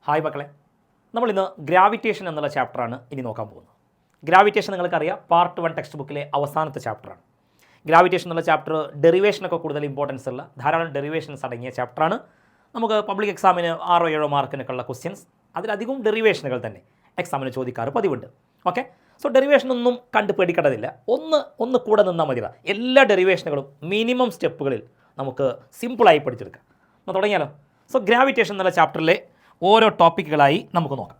Hi മക്കളെ, നമ്മളിന്ന് gravitation എന്നുള്ള ചാപ്റ്ററാണ് ഇനി നോക്കാൻ പോകുന്നത്. ഗ്രാവിറ്റേഷൻ നിങ്ങൾക്കറിയാം, പാർട്ട് 1 ടെക്സ്റ്റ് ബുക്കിലെ അവസാനത്തെ ചാപ്റ്ററാണ്. ഗ്രാവിറ്റേഷൻ എന്നുള്ള ചാപ്റ്റർ ഡെറിവേഷനൊക്കെ കൂടുതൽ ഇമ്പോർട്ടൻസ് ഉള്ള ധാരാളം ഡെറിവേഷൻസ് അടങ്ങിയ ചാപ്റ്ററാണ്. നമുക്ക് പബ്ലിക് എക്സാമിന് 6-7 മാർക്കിനൊക്കെ ഉള്ള ക്വസ്റ്റ്യൻസ്, അതിലധികം ഡെറിവേഷനുകൾ തന്നെ എക്സാമിന് ചോദിക്കാറ് പതിവുണ്ട്. ഓക്കെ, സോ ഡെറിവേഷനൊന്നും കണ്ട് പേടിക്കേണ്ടതില്ല, ഒന്ന് കൂടെ നിന്നാൽ മതി. എല്ലാ ഡെറിവേഷനുകളും മിനിമം സ്റ്റെപ്പുകളിൽ നമുക്ക് സിമ്പിളായി പഠിച്ചെടുക്കാം. അപ്പോൾ തുടങ്ങിയാലോ. സോ ഗ്രാവിറ്റേഷൻ എന്നുള്ള ചാപ്റ്ററിലെ ഓരോ ടോപ്പിക്കുകളായി നമുക്ക് നോക്കാം.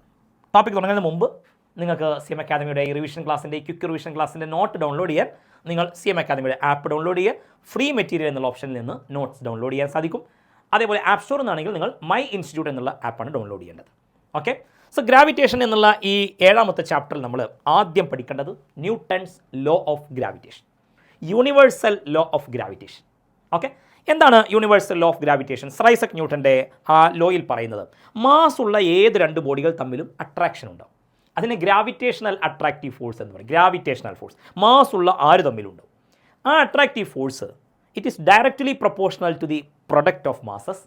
ടോപ്പിക് തുടങ്ങുന്നതിന് മുമ്പ് നിങ്ങൾക്ക് CM അക്കാദമിയുടെ ഈ റിവിഷൻ ക്ലാസ്സിൻ്റെ ക്വിക്ക് റിവിഷൻ ക്ലാസ്സിൻ്റെ നോട്ട് ഡൗൺലോഡ് ചെയ്യാൻ നിങ്ങൾ CM അക്കാദമിയുടെ ആപ്പ് ഡൗൺലോഡ് ചെയ്യുക. ഫ്രീ മെറ്റീരിയൽ എന്നുള്ള ഓപ്ഷനിൽ നിന്ന് നോട്ട്സ് ഡൗൺലോഡ് ചെയ്യാൻ സാധിക്കും. അതേപോലെ ആപ്പ് സ്റ്റോറിൽ നിന്നാണെങ്കിൽ നിങ്ങൾ മൈ ഇൻസ്റ്റിറ്റ്യൂട്ട് എന്നുള്ള ആപ്പാണ് ഡൗൺലോഡ് ചെയ്യേണ്ടത്. ഓക്കെ, സോ ഗ്രാവിറ്റേഷൻ എന്നുള്ള ഈ 7ാമത്തെ ചാപ്റ്ററിൽ നമ്മൾ ആദ്യം പഠിക്കേണ്ടത് Newton's law of gravitation, universal law of gravitation. Okay, എന്താണ് universal law of gravitation? Sir Isaac ന്യൂട്ടൻ്റെ ആ ലോയിൽ പറയുന്നത് മാസ് ഉള്ള ഏത് രണ്ട് ബോഡികൾ തമ്മിലും അട്രാക്ഷൻ ഉണ്ടാവും. അതിന് ഗ്രാവിറ്റേഷണൽ അട്രാക്റ്റീവ് ഫോഴ്സ് എന്ന് പറയും. ഗ്രാവിറ്റേഷണൽ ഫോഴ്സ് മാസ് ഉള്ള ആര് തമ്മിലുണ്ടാവും. ആ attractive force it is directly proportional to the product of masses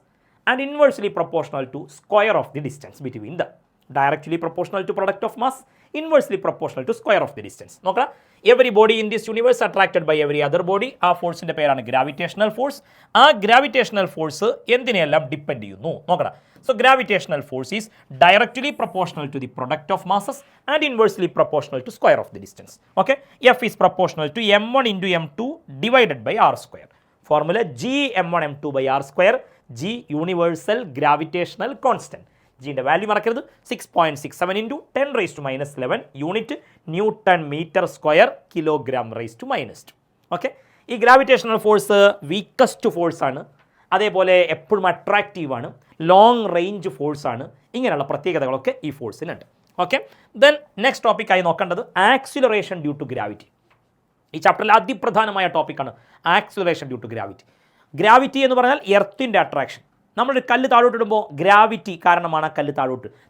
and inversely proportional to square of the distance between the. Directly proportional to product of mass, inversely proportional to square of the distance. നോക്കാം, every body in this universe attracted by every other body. ആ ഫോഴ്സിൻ്റെ പേരാണ് gravitational force. ആ gravitational force എന്തിനെയെല്ലാം depend ചെയ്യുന്നു നോക്കണം. So gravitational force is directly proportional to the product of masses and inversely proportional to square of the distance. Okay, F is proportional to m1 into m2 divided by r square. Formula G m1 m2 by r square. G universal gravitational constant. ജിൻ്റെ value മറക്കരുത്, 6.67 into 10⁻⁻11 unit newton metre square kilogram ((-2). Okay, ഈ gravitational force weakest force ആണ്, അതേപോലെ എപ്പോഴും അട്രാക്റ്റീവാണ്, long range force ആണ്. ഇങ്ങനെയുള്ള പ്രത്യേകതകളൊക്കെ ഈ ഫോഴ്സിനുണ്ട്. ഓക്കെ, ദെൻ നെക്സ്റ്റ് ടോപ്പിക്കായി നോക്കേണ്ടത് ആക്സിലറേഷൻ ഡ്യൂ ടു ഗ്രാവിറ്റി. ഈ ചാപ്റ്ററിലെ അതിപ്രധാനമായ ടോപ്പിക്കാണ് acceleration due to gravity. Gravity എന്ന് പറഞ്ഞാൽ എർത്തിൻ്റെ അട്രാക്ഷൻ. നമ്മളൊരു കല്ല് താഴോട്ടിടുമ്പോൾ ഗ്രാവിറ്റി കാരണമാണ് ആ കല്ല്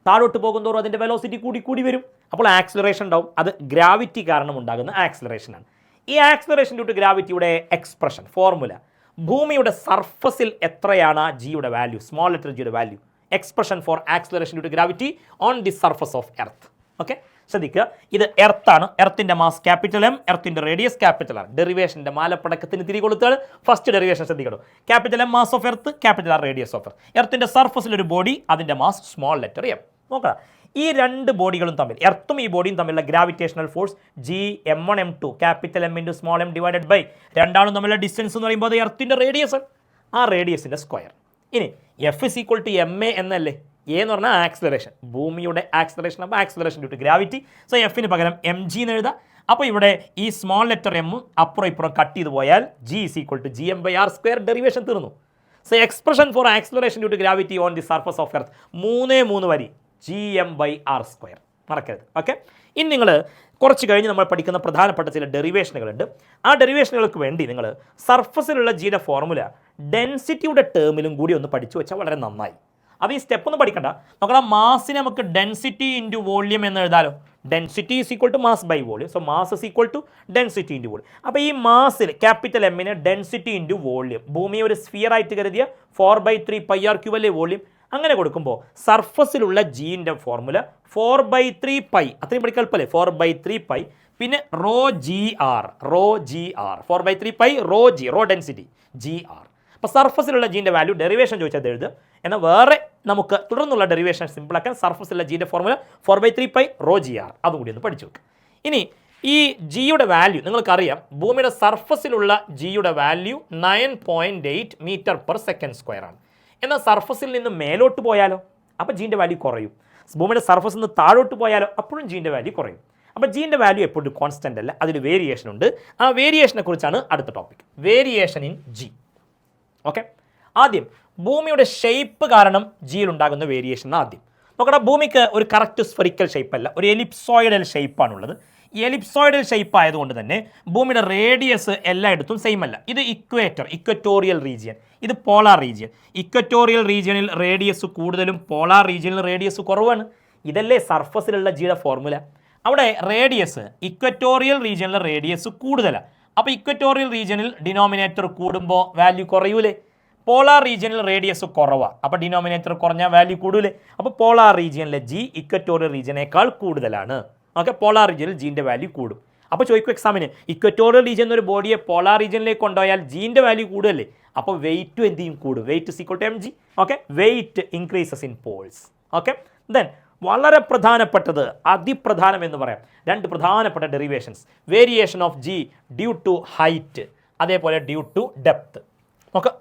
താഴോട്ട് പോകുന്നതോറും അതിൻ്റെ വെലോസിറ്റി കൂടി വരും. അപ്പോൾ ആക്സിലറേഷൻ ഉണ്ടാവും. അത് ഗ്രാവിറ്റി കാരണം ഉണ്ടാകുന്ന ആക്സിലറേഷനാണ്. ഈ ആക്സിലറേഷൻ ഡ്യൂ ടു ഗ്രാവിറ്റിയുടെ എക്സ്പ്രഷൻ ഫോർമുല, ഭൂമിയുടെ സർഫസിൽ എത്രയാണ് ജിയുടെ വാല്യൂ, സ്മോൾ ലെറ്റർ ജിയുടെ value, expression for acceleration due to gravity on the surface of earth. Okay, ശ്രദ്ധിക്കുക, ഇത് എർത്താണ്. എർത്തിൻ്റെ മാസ് ക്യാപിറ്റൽ M, എർത്തിൻ്റെ റേഡിയസ് ക്യാപിറ്റൽ R. ഡെറിവേഷൻ്റെ മാലപ്പടക്കത്തിന് തിരികൊളുത്താണ്. ഫസ്റ്റ് ഡെറിവേഷൻ ശ്രദ്ധിക്കണം. Capital M mass of earth, capital R radius of earth. എർത്തിൻ്റെ സർഫസിലൊരു ബോഡി, അതിൻ്റെ മാസ് സ്മോൾ ലെറ്റർ M. നോക്കാം, ഈ രണ്ട് ബോഡികളും തമ്മിൽ, എർത്തും ഈ ബോഡിയും തമ്മിലുള്ള gravitational force G m1 m2 capital M into small m divided by രണ്ടാളും തമ്മിലുള്ള ഡിസ്റ്റൻസ് എന്ന് പറയുമ്പോൾ അത് എർത്തിൻ്റെ റേഡിയസ് ആണ്, ആ റേഡിയസിൻ്റെ സ്ക്വയർ. ഇനി F is equal to ma എന്നല്ലേ. എ എന്ന് പറഞ്ഞാൽ ആക്സിലറേഷൻ, ഭൂമിയുടെ ആക്സിലറേഷൻ. അപ്പോൾ acceleration due to gravity. So എഫിന് പകരം mg എന്ന് എഴുതാം. അപ്പോൾ ഇവിടെ ഈ സ്മോൾ ലെറ്റർ M അപ്പുറം ഇപ്പുറം കട്ട് ചെയ്ത് പോയാൽ G is equal to gm by r square. Derivation തീർന്നു. So expression for acceleration due to gravity on the surface of earth 3 വരി gm by r സ്ക്വയർ. മറക്കരുത്. ഓക്കെ, ഇനി നിങ്ങൾ കുറച്ച് കഴിഞ്ഞ് നമ്മൾ പഠിക്കുന്ന പ്രധാനപ്പെട്ട ചില ഡെറിവേഷനുകളുണ്ട്. ആ ഡെറിവേഷനുകൾക്ക് വേണ്ടി നിങ്ങൾ സർഫസിലുള്ള ജിയുടെ ഫോർമുല ഡെൻസിറ്റിയുടെ ടേമിലും കൂടി ഒന്ന് പഠിച്ചു വെച്ചാൽ വളരെ നന്നായി. അപ്പോൾ ഈ സ്റ്റെപ്പ് ഒന്നും പഠിക്കണ്ട. നോക്കണം, മാസിനെ നമുക്ക് ഡെൻസിറ്റി ഇൻറ്റു വോള്യം എന്ന് എഴുതാലോ. Density is equal to mass by volume. So mass is equal to density into volume. അപ്പോൾ ഈ മാസിൽ ക്യാപിറ്റൽ എമ്മിനെ ഡെൻസിറ്റി ഇൻറ്റു വോള്യം, ഭൂമിയെ ഒരു സ്ഫിയർ ആയിട്ട് കരുതിയ 4/3 πr³ അല്ലേ വോള്യം. അങ്ങനെ കൊടുക്കുമ്പോൾ സർഫസിലുള്ള ജീൻ്റെ ഫോർമുല 4/3π, അത്രയും പഠിക്കാൻ എളുപ്പമല്ലേ, 4/3π, പിന്നെ ρgr 4/3π ρ ഡെൻസിറ്റി gr. അപ്പോൾ സർഫസിലുള്ള ജീൻ്റെ വാല്യൂ ഡെറിവേഷൻ ചോദിച്ചാൽ എഴുതുക. എന്നാൽ വേറെ നമുക്ക് തുടർന്നുള്ള ഡെറിവേഷൻ സിമ്പിളാക്കാൻ സർഫസിലുള്ള ജീൻ്റെ ഫോർമുല 4/3π ρgr, അതും കൂടി ഒന്ന് പഠിച്ചു വെക്കുക. ഇനി ഈ ജിയുടെ വാല്യൂ നിങ്ങൾക്കറിയാം, ഭൂമിയുടെ സർഫസിലുള്ള ജിയുടെ വാല്യൂ 9.8 m/s² ആണ്. എന്നാൽ സർഫസിൽ നിന്ന് മേലോട്ട് പോയാലോ, അപ്പോൾ ജീൻ്റെ വാല്യൂ കുറയും. ഭൂമിയുടെ സർഫസിൽ നിന്ന് താഴോട്ട് പോയാലോ, അപ്പോഴും ജീൻ്റെ വാല്യൂ കുറയും. അപ്പോൾ ജീൻ്റെ വാല്യൂ എപ്പോഴും കോൺസ്റ്റൻ്റ് അല്ല, അതിൽ വേരിയേഷൻ ഉണ്ട്. ആ വേരിയേഷനെ കുറിച്ചാണ് അടുത്ത topic, variation in G. Okay, ആദ്യം ഭൂമിയുടെ ഷേപ്പ് കാരണം ജിയിൽ ഉണ്ടാകുന്ന വേരിയേഷൻ ആദ്യം നോക്കണം. ഭൂമിക്ക് ഒരു കറക്റ്റ് സ്ഫെറിക്കൽ ഷേപ്പ് അല്ല, ഒരു എലിപ്സോയിഡൽ ഷേപ്പാണുള്ളത്. ഈ എലിപ്സോയിഡൽ ഷേപ്പ് ആയതുകൊണ്ട് തന്നെ ഭൂമിയുടെ റേഡിയസ് എല്ലായിടത്തും സെയിം അല്ല. ഇത് ഇക്വറ്റോറിയൽ റീജിയൻ, ഇത് പോളാർ റീജിയൻ. ഇക്വറ്റോറിയൽ റീജിയനിൽ റേഡിയസ് കൂടുതലും പോളാർ റീജിയനിൽ റേഡിയസ് കുറവാണ്. ഇതല്ലേ സർഫസിലുള്ള ജിയുടെ ഫോർമുല. അവിടെ റേഡിയസ് ഇക്വറ്റോറിയൽ റീജിയനിലെ റേഡിയസ് കൂടുതലാണ്. അപ്പോൾ ഇക്വറ്റോറിയൽ റീജിയനിൽ ഡിനോമിനേറ്റർ കൂടുമ്പോൾ വാല്യൂ കുറയൂലേ. പോളാർ റീജിയനിൽ റേഡിയസ് കുറവാണ്, അപ്പോൾ ഡിനോമിനേറ്റർ കുറഞ്ഞ വാല്യൂ കൂടുതലേ. അപ്പോൾ പോളാർ റീജിയനിലെ ജി ഇക്വറ്റോറിയൽ റീജിയനേക്കാൾ കൂടുതലാണ്. ഓക്കെ, പോളാർ റീജിയനിൽ ജീൻ്റെ വാല്യൂ കൂടും. അപ്പോൾ ചോദിക്കും എക്സാമിന്, ഇക്വറ്റോറിയൽ റീജിയൻ എന്നൊരു ബോഡിയെ പോളാർ റീജിയനിലേക്ക് കൊണ്ടുപോയാൽ ജീൻ്റെ വാല്യൂ കൂടുതലല്ലേ, അപ്പോൾ വെയിറ്റും എന്ത് ചെയ്യും, കൂടും. Weight equal to mg. Okay, weight increases in poles. Okay, then വളരെ പ്രധാനപ്പെട്ടത്, അതിപ്രധാനം എന്ന് പറയാം, രണ്ട് പ്രധാനപ്പെട്ട derivations. Variation of G due to height, അതേപോലെ ഡ്യൂ ടു ഡെപ്ത്. നോക്കാം,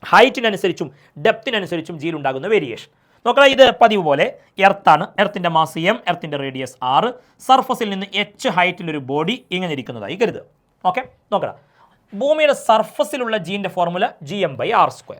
ഹൈറ്റിനനുസരിച്ചും ഡെപ്തിനനുസരിച്ചും ജിയിലുണ്ടാകുന്ന വേരിയേഷൻ നോക്കണം. ഇത് പതിവ് പോലെ എർത്താണ്. എർത്തിൻ്റെ മാസ് m, എർത്തിൻ്റെ റേഡിയസ് r, സർഫസിൽ നിന്ന് h ഹൈറ്റിലൊരു ബോഡി ഇങ്ങനെ ഇരിക്കുന്നതായി കരുതുക. ഓക്കെ, നോക്കണം, ഭൂമിയുടെ സർഫസിലുള്ള ജീൻ്റെ ഫോർമുല gm/r².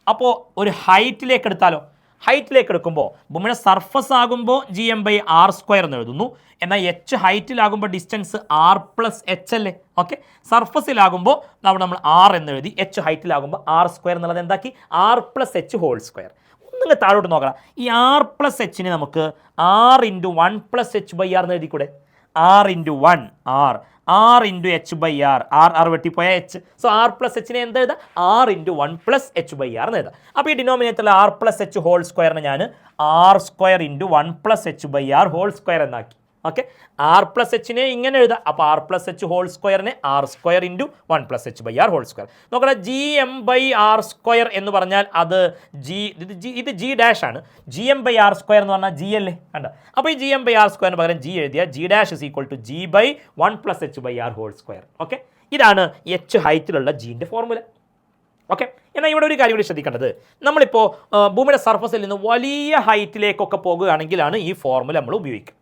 അപ്പോൾ ഒരു ഹൈറ്റിലേക്ക് എടുത്താലോ, ഹൈറ്റിലേക്ക് എടുക്കുമ്പോൾ ഭൂമിയുടെ സർഫസ് ആകുമ്പോൾ gm/r² എന്ന് എഴുതുന്നു. എന്നാൽ h ഹൈറ്റിലാകുമ്പോൾ ഡിസ്റ്റൻസ് r+h അല്ലേ. ഓക്കെ, സർഫസിലാകുമ്പോൾ നമ്മൾ r എന്ന് എഴുതി, h ഹൈറ്റിലാകുമ്പോൾ r² എന്നുള്ളത് എന്താക്കി, r+h². നിങ്ങൾ താഴോട്ട് നോക്കണം, ഈ r+h നമുക്ക് r × 1+h/r എന്ന് എഴുതിക്കൂടെ. r × 1 r, r × h/r, r വെട്ടിപ്പോയ h. So r+h എന്താ എഴുതാം, r × 1+h/r എന്ന് എഴുതാം. അപ്പോൾ ഈ ഡിനോമിനേറ്ററിൽ r+h² ഞാൻ r² × 1+h/r² എന്നാക്കി. ഓക്കെ, r+h ഇങ്ങനെ എഴുതാം. അപ്പോൾ r+h² r² × 1+h/r². നോക്കണം, gm/r² എന്ന് പറഞ്ഞാൽ അത് ഇത് g ഡാഷ് ആണ്. gm/r² എന്ന് പറഞ്ഞാൽ g അല്ലേ, കണ്ട. അപ്പോൾ ഈ gm/r² പകരം g എഴുതിയാൽ g dash is equal to g/1+h/r². Okay, ഇതാണ് h ഹൈറ്റിലുള്ള ജീൻ്റെ ഫോർമുല. ഓക്കെ, എന്നാൽ ഇവിടെ ഒരു കാര്യം കൂടി ശ്രദ്ധിക്കേണ്ടത്, നമ്മളിപ്പോൾ ഭൂമിയുടെ സർഫസിൽ നിന്ന് വലിയ ഹൈറ്റിലേക്കൊക്കെ പോകുകയാണെങ്കിലാണ് ഈ ഫോർമുല നമ്മൾ ഉപയോഗിക്കുക.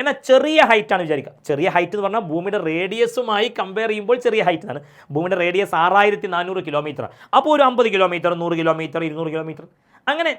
എന്നാൽ ചെറിയ ഹൈറ്റാണ് വിചാരിക്കുക. ചെറിയ ഹൈറ്റ് എന്ന് പറഞ്ഞാൽ ഭൂമിയുടെ റേഡിയസുമായി കമ്പയർ ചെയ്യുമ്പോൾ ചെറിയ ഹൈറ്റ് ആണ്. ഭൂമിയുടെ റേഡിയസ് 6400 കിലോമീറ്റർ. അപ്പോൾ ഒരു 50 കിലോമീറ്റർ, 100 കിലോമീറ്റർ, 200 കിലോമീറ്റർ, അങ്ങനെ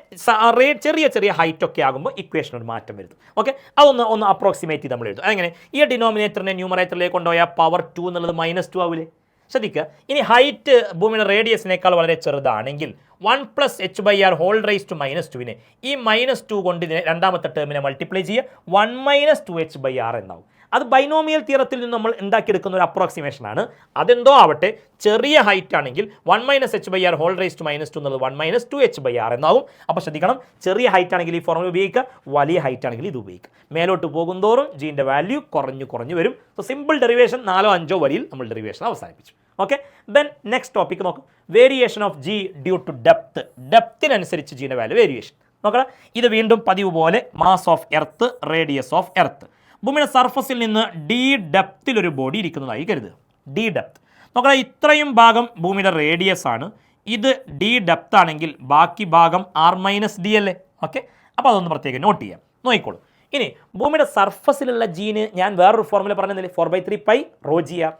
ചെറിയ ചെറിയ ഹൈറ്റ് ഒക്കെ ആകുമ്പോൾ ഇക്വേഷൻ ഒരു മാറ്റം വരുത്തും. ഓക്കെ, അതൊന്ന് അപ്രോക്സിമേറ്റ് ചെയ്ത് നമ്മൾ എഴുതും. അങ്ങനെ ഈ ഡിനോമിനേറ്ററിനെ ന്യൂമറേറ്ററിലേക്ക് കൊണ്ടുപോയാൽ പവർ 2 എന്നുള്ളത് -2 ആവില്ലേ. ശ്രദ്ധിക്കുക, ഇനി ഹൈറ്റ് ഭൂമിയുടെ റേഡിയസിനേക്കാൾ വളരെ ചെറുതാണെങ്കിൽ 1+h/r (−2) ഈ -2 കൊണ്ട് ഇതിനെ രണ്ടാമത്തെ ടേമിനെ മൾട്ടിപ്ലൈ ചെയ്യുക, 1 - 2h/r എന്നാവും. അത് ബൈനോമിയൽ തിയറത്തിൽ നിന്ന് നമ്മൾ ഉണ്ടാക്കിയെടുക്കുന്ന ഒരു അപ്രോക്സിമേഷൻ ആണ്. അതെന്തോ ആവട്ടെ, ചെറിയ ഹൈറ്റ് ആണെങ്കിൽ 1 - h/r (−2) എന്നുള്ളത് 1 - 2h/r എന്നാവും. അപ്പോൾ ശ്രദ്ധിക്കണം, ചെറിയ ഹൈറ്റ് ആണെങ്കിൽ ഈ ഫോർമുല ഉപയോഗിക്കുക, വലിയ ഹൈറ്റ് ആണെങ്കിൽ ഇത് ഉപയോഗിക്കുക. മേലോട്ട് പോകുന്തോറും ജീൻ്റെ വാല്യൂ കുറഞ്ഞു വരും. സോ സിമ്പിൾ ഡെറിവേഷൻ 4-5 വരിയിൽ നമ്മൾ ഡെറിവേഷൻ അവസാനിപ്പിച്ചു. ഓക്കെ, ദെൻ നെക്സ്റ്റ് ടോപ്പിക്ക് നോക്കും, variation of G due to depth. ഡെപ്തിനനുസരിച്ച് ജീൻ്റെ വാല്യൂ വേരിയേഷൻ നോക്കണം. ഇത് വീണ്ടും പതിവ് പോലെ mass of earth, radius of earth. ഭൂമിയുടെ സർഫസിൽ നിന്ന് d ഡെപ്തിലൊരു ബോഡി ഇരിക്കുന്നതായി കരുതുക. d ഡെപ്ത് നോക്കണം, ഇത്രയും ഭാഗം ഭൂമിയുടെ റേഡിയസ് ആണ്. ഇത് d ഡെപ്ത് ആണെങ്കിൽ ബാക്കി ഭാഗം r-d അല്ലേ. ഓക്കെ, അപ്പോൾ അതൊന്ന് പ്രത്യേകം നോട്ട് ചെയ്യാം. നോക്കിക്കോളൂ, ഇനി ഭൂമിയുടെ സർഫസിലുള്ള ജീന് ഞാൻ വേറൊരു ഫോർമുല പറഞ്ഞില്ലേ, 4/3π ρgr.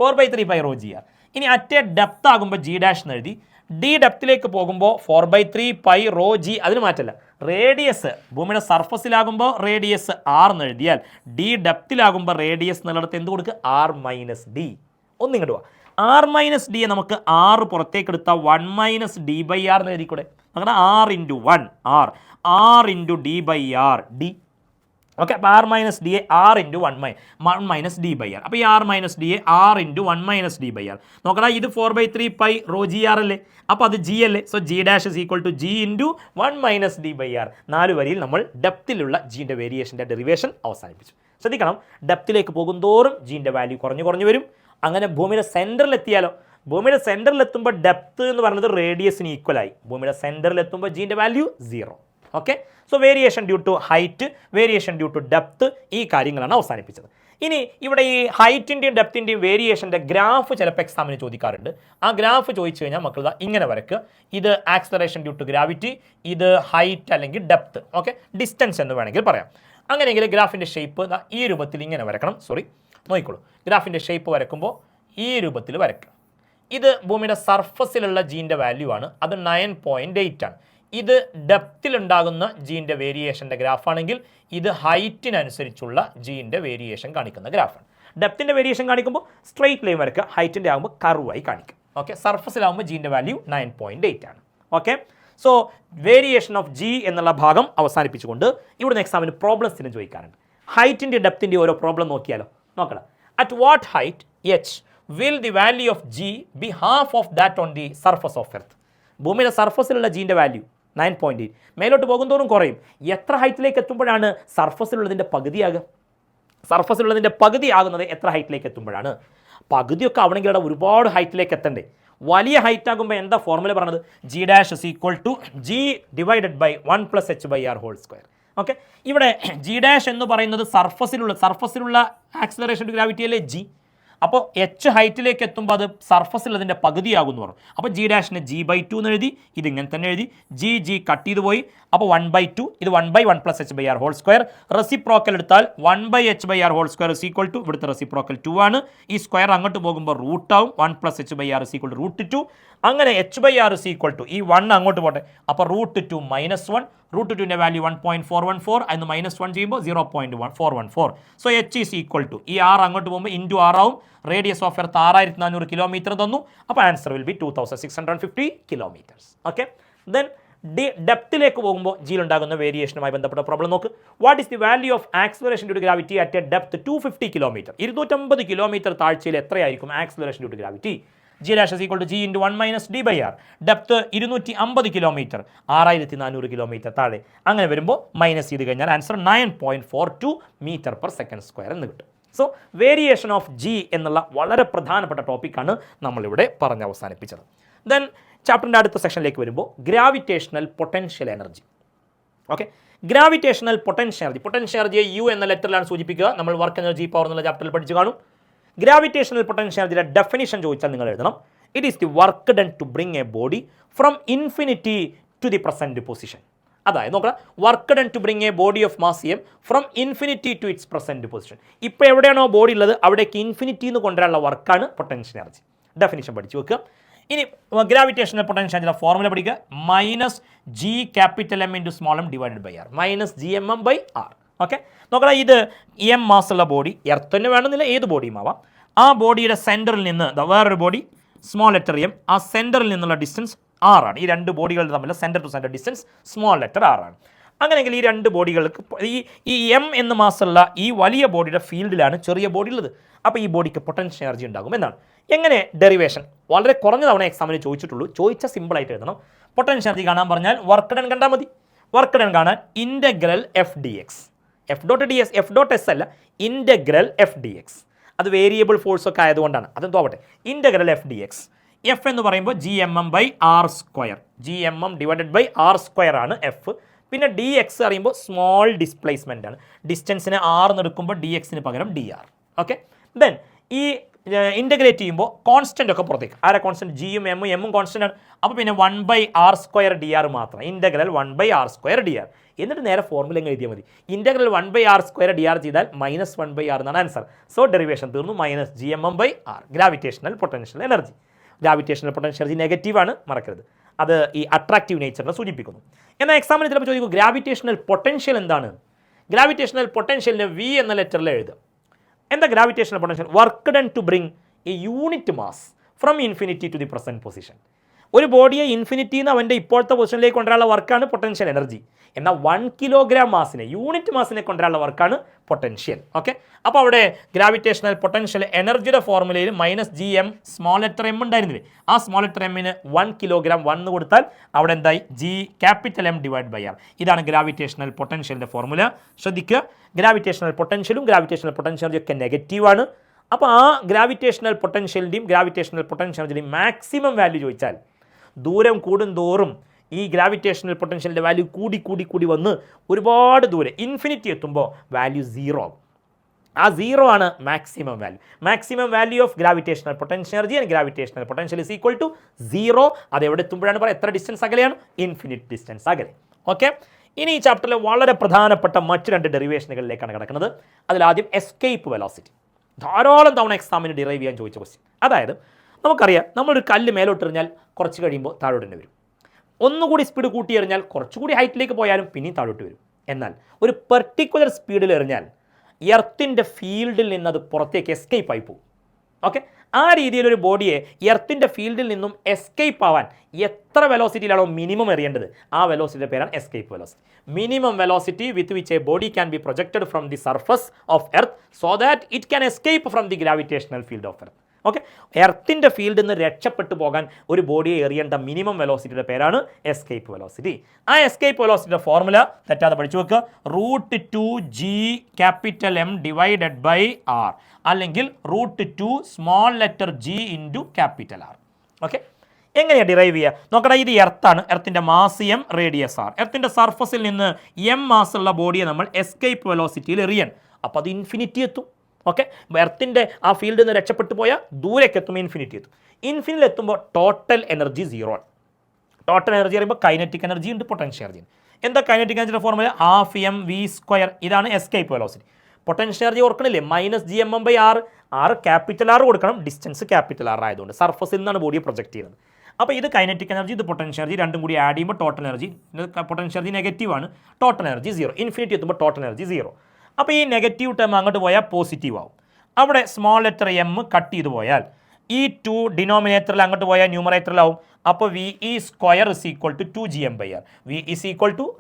4/3π ρgr. ഇനി അറ്റേ ഡെപ്ത് ആകുമ്പോൾ g ഡാഷ് എന്ന് എഴുതി, d ഡെപ്തിലേക്ക് പോകുമ്പോൾ 4/3π ρg, അതിന് മാറ്റല്ല. റേഡിയസ് ഭൂമിയുടെ സർഫസിലാകുമ്പോൾ റേഡിയസ് r എന്ന് എഴുതിയാൽ d ഡെപ്തിലാകുമ്പോൾ റേഡിയസ് എന്നുള്ളിടത്ത് എന്ത് കൊടുക്കുക, r-d. ഒന്നിങ്ങോട്ട് പോവാം, r-d നമുക്ക് r പുറത്തേക്ക് എടുത്താൽ 1 - d/r എന്ന് എഴുതിക്കൂടെ. അങ്ങനെ r × 1 r, r × d/r d. Okay, അപ്പോൾ r-d r × 1 - d/r. അപ്പോൾ ഈ r-d r × 1 - d/r നോക്കണം. ഇത് 4/3π ρgr അല്ലേ, അപ്പോൾ അത് g അല്ലേ. So g dash is equal to g × 1 - d/r. 4 വരിയിൽ നമ്മൾ ഡെപ്തിലുള്ള ജീൻ്റെ വേരിയേഷൻ്റെ ഡെറിവേഷൻ അവസാനിപ്പിച്ചു. ശ്രദ്ധിക്കണം, ഡെപ്തിലേക്ക് പോകുന്തോറും ജീൻ്റെ വാല്യൂ കുറഞ്ഞു വരും. അങ്ങനെ ഭൂമിയുടെ സെൻറ്ററിലെത്തിയാലോ, ഭൂമിയുടെ സെൻറ്ററിലെത്തുമ്പോൾ ഡെപ്ത് എന്ന് പറയുന്നത് റേഡിയസിന് ഈക്വലായി. ഭൂമിയുടെ സെൻറ്ററിലെത്തുമ്പോൾ ജീൻ്റെ value 0. Okay, so variation due to height, variation due to depth, ഈ കാര്യങ്ങളാണ് അവസാനിപ്പിച്ചത്. ഇനി ഇവിടെ ഈ ഹൈറ്റിൻ്റെയും ഡെപ്തിൻ്റെയും വേരിയേഷൻ്റെ ഗ്രാഫ് ചിലപ്പോൾ എക്സാമിന് ചോദിക്കാറുണ്ട്. ആ ഗ്രാഫ് ചോദിച്ചു കഴിഞ്ഞാൽ മക്കൾ ഇങ്ങനെ വരയ്ക്കുക. ഇത് ആക്സലറേഷൻ ഡ്യൂ ടു ഗ്രാവിറ്റി, ഇത് ഹൈറ്റ് അല്ലെങ്കിൽ ഡെപ്ത്, ഓക്കെ, ഡിസ്റ്റൻസ് എന്ന് വേണമെങ്കിൽ പറയാം. അങ്ങനെയെങ്കിൽ ഗ്രാഫിൻ്റെ ഷേപ്പ് ഈ രൂപത്തിൽ ഇങ്ങനെ വരക്കണം. നോക്കിക്കോളൂ, ഗ്രാഫിൻ്റെ ഷേപ്പ് വരയ്ക്കുമ്പോൾ ഈ രൂപത്തിൽ വരയ്ക്കുക. ഇത് ഭൂമിയുടെ സർഫസിലുള്ള ജീൻ്റെ വാല്യൂ ആണ്, അത് 9.8 ആണ്. ഇത് ഡെപ്തിലുണ്ടാകുന്ന ജീൻ്റെ വേരിയേഷൻ്റെ ഗ്രാഫാണെങ്കിൽ ഇത് ഹൈറ്റിനനുസരിച്ചുള്ള ജീൻ്റെ വേരിയേഷൻ കാണിക്കുന്ന ഗ്രാഫാണ്. ഡെപ്തിൻ്റെ വേരിയേഷൻ കാണിക്കുമ്പോൾ സ്ട്രെയിറ്റ് ലൈൻ വരയ്ക്കുക, ഹൈറ്റിൻ്റെ ആകുമ്പോൾ കർവായി കാണിക്കും. ഓക്കെ, സർഫസിലാകുമ്പോൾ ജീൻ്റെ വാല്യൂ 9.8 ആണ്. Okay, so variation of G എന്നുള്ള ഭാഗം അവസാനിപ്പിച്ചുകൊണ്ട് ഇവിടുന്ന് എക്സാമിന് പ്രോബ്ലംസിനും ചോദിക്കാറുണ്ട്. ഹൈറ്റിൻ്റെ ഡെപ്തിൻ്റെ ഓരോ പ്രോബ്ലം നോക്കണം. At what height h will the value of g be half of that on the surface of earth? ഭൂമിയുടെ സർഫസിലുള്ള ജീൻ്റെ വാല്യൂ 9.8. മേലോട്ട് പോകുന്തോറും കുറയും. എത്ര ഹൈറ്റിലേക്ക് എത്തുമ്പോഴാണ് സർഫസിലുള്ളതിൻ്റെ പകുതിയാകുക? സർഫസിലുള്ളതിൻ്റെ പകുതി ആകുന്നത് എത്ര ഹൈറ്റിലേക്ക് എത്തുമ്പോഴാണ്? പകുതിയൊക്കെ ആവണമെങ്കിൽ അവിടെ ഒരുപാട് ഹൈറ്റിലേക്ക് എത്തണ്ടേ. വലിയ ഹൈറ്റ് ആകുമ്പോൾ എന്താ ഫോർമുല പറഞ്ഞത്? G dash is equal to G divided by 1 + h/r². Okay, ഇവിടെ ജി ഡാഷ് എന്ന് പറയുന്നത് സർഫസിലുള്ള ആക്സിലറേഷൻ ടു ഗ്രാവിറ്റി അല്ലേ ജി. അപ്പോൾ എച്ച് ഹൈറ്റിലേക്ക് എത്തുമ്പോൾ അത് സർഫസിലുള്ളതിൻ്റെ പകുതിയാകുമെന്ന് പറഞ്ഞു. അപ്പോൾ ജി ഡാഷിന് g/2 എന്ന് എഴുതി, ഇതിങ്ങനെ തന്നെ എഴുതി. ജി കട്ട് ചെയ്ത് പോയി. അപ്പോൾ 1/2, ഇത് 1/1 + h/r². റെസിപ്രോക്കൽ എടുത്താൽ 1/h/r² ഇസ് ഈക്വൽ ടു, ഇവിടുത്തെ റെസിപ്രോക്കൽ 2 ആണ്. ഈ സ്ക്വയർ അങ്ങോട്ട് പോകുമ്പോൾ റൂട്ടാവും. 1 + h/r ഇസ് ഈക്വൽ ടു √2. അങ്ങനെ h/r ഇസ് ഈക്വൽ ടു ഈ 1 അങ്ങോട്ട് പോട്ടെ. അപ്പോൾ √2 - 1, √2ൻ്റെ വാല്യൂ 1.414, അതിന് -1 ചെയ്യുമ്പോൾ 0.414. So h is equal to ഈ r അങ്ങോട്ട് പോകുമ്പോൾ ഇൻറ്റു r ആവും. റേഡിയസ് ഓഫ് എർത്ത് 6400 കിലോമീറ്റർ തന്നു. അപ്പോൾ answer will be 2650 kilometres. Okay, then ഡെപ്തിലേക്ക് പോകുമ്പോൾ ജിയിലുണ്ടാകുന്ന വേരിയേഷനുമായി ബന്ധപ്പെട്ട പ്രോബ്ലം നോക്ക്. What is the value of acceleration due to gravity at a depth 250 kilometre? 250 kilometre താഴ്ചയിൽ എത്രയായിരിക്കും acceleration due to gravity? G dash is equal to G into 1 - d/r. Depth 250 kilometre, 6400 kilometre താഴെ. അങ്ങനെ വരുമ്പോൾ മൈനസ് ചെയ്ത് കഴിഞ്ഞാൽ answer 9.42 m/s² എന്ന് കിട്ടും. So variation of G എന്നുള്ള വളരെ പ്രധാനപ്പെട്ട ടോപ്പിക്കാണ് നമ്മളിവിടെ പറഞ്ഞ് അവസാനിപ്പിച്ചത്. ദെൻ ചാപ്റ്ററിൻ്റെ അടുത്ത സെക്ഷനിലേക്ക് വരുമ്പോൾ gravitational potential energy. Okay, gravitational potential എനർജിയെ യു എന്ന ലെറ്ററിലാണ് സൂചിപ്പിക്കുക. നമ്മൾ വർക്ക് എനർജി പവർ എന്നുള്ള ചാപ്റ്ററിൽ പഠിച്ചു കാണും. ഗ്രാവിറ്റേഷണൽ പൊട്ടൻഷ്യൽ എനർജിയുടെ ഡെഫിനിഷൻ ചോദിച്ചാൽ നിങ്ങൾ എഴുതണം. It is the work done to bring a body from infinity to the present position. അതായത് നോക്കണം, work done to bring a body of mass M from infinity to its present position. ഇപ്പോൾ എവിടെയാണോ body ഉള്ളത് അവിടേക്ക് infinity എന്ന് കൊണ്ടുവരാനുള്ള വർക്കാണ് potential energy. Definition പഠിച്ചു വെക്കുക. ഇനി ഗ്രാവിറ്റേഷണൽ പൊട്ടൻഷ്യൽ എനർജിയുടെ ഫോർമുല പഠിക്കുക. -G∩M × small m divided by r. -GMM/r. Okay, നോക്കണം, ഇത് എം മാസുള്ള ബോഡി, എർത്ത് തന്നെ വേണമെന്നില്ല, ഏത് ബോഡിയും ആവാം. ആ ബോഡിയുടെ സെൻറ്ററിൽ നിന്ന് വേറൊരു ബോഡി സ്മോൾ ലെറ്റർ എം, ആ സെൻറ്ററിൽ നിന്നുള്ള ഡിസ്റ്റൻസ് r ആണ്. ഈ രണ്ട് ബോഡികൾ തമ്മിൽ centre to centre distance small letter r ആണ്. അങ്ങനെയെങ്കിൽ ഈ രണ്ട് ബോഡികൾക്ക് ഈ എം എന്ന മാസുള്ള ഈ വലിയ ബോഡിയുടെ ഫീൽഡിലാണ് ചെറിയ ബോഡി ഉള്ളത്. അപ്പോൾ ഈ ബോഡിക്ക് പൊട്ടൻഷ്യൽ എനർജി ഉണ്ടാകും എന്നാണ്. എങ്ങനെ ഡെറിവേഷൻ? വളരെ കുറഞ്ഞ തവണ എക്സാമിന് ചോദിച്ചിട്ടുള്ളൂ. ചോദിച്ചാൽ സിമ്പിളായിട്ട് എഴുതണം. പൊട്ടൻഷ്യൽ എനർജി കാണാൻ പറഞ്ഞാൽ വർക്ക് ഡൺ കണ്ടാൽ മതി. വർക്ക് ഡൺ കാണാൻ ഇൻ്റഗ്രൽ f/dx. f.s അല്ല, ഇൻ്റഗ്രൽ f/dx. അത് വേരിയബിൾ ഫോഴ്സ് ഒക്കെ ആയതുകൊണ്ടാണ്. അതെന്തോ ആവട്ടെ, ഇൻ്റഗ്രൽ f/dx. എഫ് എന്ന് പറയുമ്പോൾ GMM/r². GMM divided by r² ആണ് എഫ്. പിന്നെ dx അറിയുമ്പോൾ സ്മോൾ ഡിസ്പ്ലേസ്മെൻ്റ് ആണ്. ഡിസ്റ്റൻസിനെ r എന്ന് എടുക്കുമ്പോൾ dxന് പകരം dr. ഓക്കെ, ദെൻ ഈ ഇൻ്റഗ്രേറ്റ് ചെയ്യുമ്പോൾ കോൺസ്റ്റൻ്റ് ഒക്കെ പുറത്തേക്ക്. ആരെ കോൺസ്റ്റൻറ്റ്? ജിയും എമ്മും കോൺസ്റ്റൻ്റ് ആണ്. അപ്പോൾ പിന്നെ 1/r² dr മാത്രം. Integral 1/r² dr. എന്നിട്ട് നേരെ ഫോർമുല എങ്ങനെ എഴുതിയാൽ മതി. ഇൻ്റഗ്രൽ 1/r² dr ചെയ്താൽ -1/r എന്നാണ് ആൻസർ. സോ ഡെറിവേഷൻ തീർന്നു. -GMM/r. Gravitational potential energy. Gravitational potential energy നെഗറ്റീവാണ്, മറക്കരുത്. അത് ഈ അട്രാക്റ്റീവ് നേച്ചറിനെ സൂചിപ്പിക്കുന്നു. എന്നാൽ എക്സാമിന് ചിലപ്പോൾ ചോദിക്കും ഗ്രാവിറ്റേഷണൽ പൊട്ടൻഷ്യൽ എന്താണ്? ഗ്രാവിറ്റേഷണൽ പൊട്ടൻഷ്യലിനെ വി എന്ന ലെറ്ററിൽ എഴുതുക. എന്താ gravitational potential? Work done to bring a unit mass from infinity to the present position. ഒരു ബോഡിയെ ഇൻഫിനിറ്റിയിൽ നിന്ന് അവൻ്റെ ഇപ്പോഴത്തെ പൊസിഷനിലേക്ക് കൊണ്ടുവരാനുള്ള വർക്കാണ് പൊട്ടൻഷ്യൽ എനർജി. എന്നാൽ 1 കിലോഗ്രാം മാസിനെ, യൂണിറ്റ് മാസിനെ കൊണ്ടുവരാനുള്ള വർക്കാണ് പൊട്ടൻഷ്യൽ. ഓക്കെ, അപ്പോൾ അവിടെ ഗ്രാവിറ്റേഷണൽ പൊട്ടൻഷ്യൽ എനർജിയുടെ ഫോർമുലയിൽ -GM സ്മോൾ ലെറ്റർ എം ഉണ്ടായിരുന്നില്ലേ, ആ സ്മോൾ ലെറ്റർ എമ്മിന് 1 കിലോഗ്രാം 1 കൊടുത്താൽ അവിടെ എന്തായി? G∩M divide by r. ഇതാണ് ഗ്രാവിറ്റേഷണൽ പൊട്ടൻഷ്യലിൻ്റെ ഫോർമുല. ശ്രദ്ധിക്കുക, ഗ്രാവിറ്റേഷണൽ പൊട്ടൻഷ്യലും ഗ്രാവിറ്റേഷണൽ പൊട്ടൻഷ്യൽ എനർജിയൊക്കെ നെഗറ്റീവാണ്. അപ്പോൾ ആ ഗ്രാവിറ്റേഷണൽ പൊട്ടൻഷ്യലിൻ്റെയും ഗ്രാവിറ്റേഷണൽ പൊട്ടൻഷ്യൽ എനർജിയുടെയും മാക്സിമം വാല്യൂ ചോദിച്ചാൽ ദൂരം കൂടുന്തോറും ഈ ഗ്രാവിറ്റേഷണൽ പൊട്ടൻഷ്യലിൻ്റെ വാല്യൂ കൂടി വന്ന് ഒരുപാട് ദൂരെ ഇൻഫിനിറ്റി എത്തുമ്പോൾ വാല്യൂ 0 ആകും. ആ 0 ആണ് maximum value. Maximum value of gravitational potential energy and gravitational potential is equal to 0. അത് എവിടെ എത്തുമ്പോഴാണ് പറയുക? എത്ര ഡിസ്റ്റൻസ് അകലെയാണ്? ഇൻഫിനിറ്റ് ഡിസ്റ്റൻസ് അകലെ. ഓക്കെ, ഇനി ഈ ചാപ്റ്ററിലെ വളരെ പ്രധാനപ്പെട്ട മറ്റ് 2 ഡെറിവേഷനുകളിലേക്കാണ് കിടക്കുന്നത്. അതിലാദ്യം എസ്കേപ്പ് വെലോസിറ്റി. ധാരാളം തവണ എക്സാമിന് ഡിറൈവ് ചെയ്യാൻ ചോദിച്ച ക്വസ്റ്റ്യൻ. അതായത് നമുക്കറിയാം, നമ്മളൊരു കല്ല് മേലോട്ടെറിഞ്ഞാൽ കുറച്ച് കഴിയുമ്പോൾ താഴോട്ട് തന്നെ വരും. ഒന്നുകൂടി സ്പീഡ് കൂട്ടി എറിഞ്ഞാൽ കുറച്ചുകൂടി ഹൈറ്റിലേക്ക് പോയാലും പിന്നെയും താഴോട്ട് വരും. എന്നാൽ ഒരു പെർട്ടിക്കുലർ സ്പീഡിൽ എറിഞ്ഞാൽ എർത്തിൻ്റെ ഫീൽഡിൽ നിന്ന് അത് പുറത്തേക്ക് എസ്കേപ്പ് ആയി പോകും. ഓക്കെ, ആ രീതിയിലൊരു ബോഡിയെ എർത്തിൻ്റെ ഫീൽഡിൽ നിന്നും എസ്കേപ്പ് ആവാൻ എത്ര വെലോസിറ്റിയിലാണോ മിനിമം എറിയേണ്ടത്, ആ വെലോസിറ്റിയുടെ പേരാണ് escape velocity. Minimum velocity with which a body can be projected from the surface of earth so that it can escape from the gravitational field of earth. Okay, എർത്തിൻ്റെ ഫീൽഡിൽ നിന്ന് രക്ഷപ്പെട്ടു പോകാൻ ഒരു ബോഡിയെ എറിയേണ്ട മിനിമം വെലോസിറ്റിയുടെ പേരാണ് എസ്കേപ്പ് വെലോസിറ്റി. ആ escape വെലോസിറ്റിയുടെ formula തെറ്റാതെ പഠിച്ചു വെക്കുക, √2g M/r അല്ലെങ്കിൽ √2g R. ഓക്കെ, എങ്ങനെയാണ് ഡിറൈവ് ചെയ്യുക നോക്കടാ. ഇത് എർത്താണ്, എർത്തിൻ്റെ മാസ് എം, റേഡിയസ് ആർ. എർത്തിൻ്റെ സർഫസിൽ നിന്ന് എം മാസുള്ള ബോഡിയെ നമ്മൾ എസ്കേപ്പ് വെലോസിറ്റിയിൽ എറിയാൻ, അപ്പോൾ അത് ഇൻഫിനിറ്റി എത്തും. ഓക്കെ, എർത്തിൻ്റെ ആ ഫീൽഡിൽ നിന്ന് രക്ഷപ്പെട്ടു പോയാൽ ദൂരേക്ക് എത്തുമ്പോൾ ഇൻഫിനിറ്റി എത്തും. ഇൻഫിനിറ്റിയിൽ എത്തുമ്പോൾ ടോട്ടൽ എനർജി 0 ആണ്. ടോട്ടൽ എനർജി പറയുമ്പോൾ കൈനറ്റിക് എനർജി ഉണ്ട്, പൊട്ടൻഷ്യൽ എനർജി ഉണ്ട്. എന്താ കൈനറ്റിക് എനർജിയുടെ ഫോർമുല? ½ ഇതാണ് എസ്കേപ്പ് വെലോസിറ്റി. പൊട്ടൻഷ്യൽ എനർജി ഓർക്കണില്ലേ, -gmm/r. ആർ ക്യാപിറ്റൽ ആർ കൊടുക്കണം, ഡിസ്റ്റൻസ് ക്യാപിറ്റൽ ആർ ആയതുകൊണ്ട് സർഫസിൽ നിന്നാണ് ബോഡിയെ പ്രൊജക്ട് ചെയ്യുന്നത്. അപ്പോൾ ഇത് കൈനറ്റിക് എനർജി, ഇത് പൊട്ടൻഷ്യൽ എനർജി, രണ്ടും കൂടി ആഡ് ചെയ്യുമ്പോൾ total energy, potential energy negative ആണ്, ടോട്ടൽ എനർജി 0. ഇൻഫിനിറ്റി എത്തുമ്പോൾ ടോട്ടൽ എനർജി 0. അപ്പോൾ ഈ നെഗറ്റീവ് ടേം അങ്ങോട്ട് പോയാൽ പോസിറ്റീവ് ആവും. അവിടെ സ്മോൾ ലെറ്റർ എം കട്ട് ചെയ്ത് പോയാൽ ഈ 2 ഡിനോമിനേറ്ററിൽ അങ്ങോട്ട് പോയാൽ ന്യൂമറേറ്ററിലാവും. അപ്പോൾ VE² = 2gm/r. V =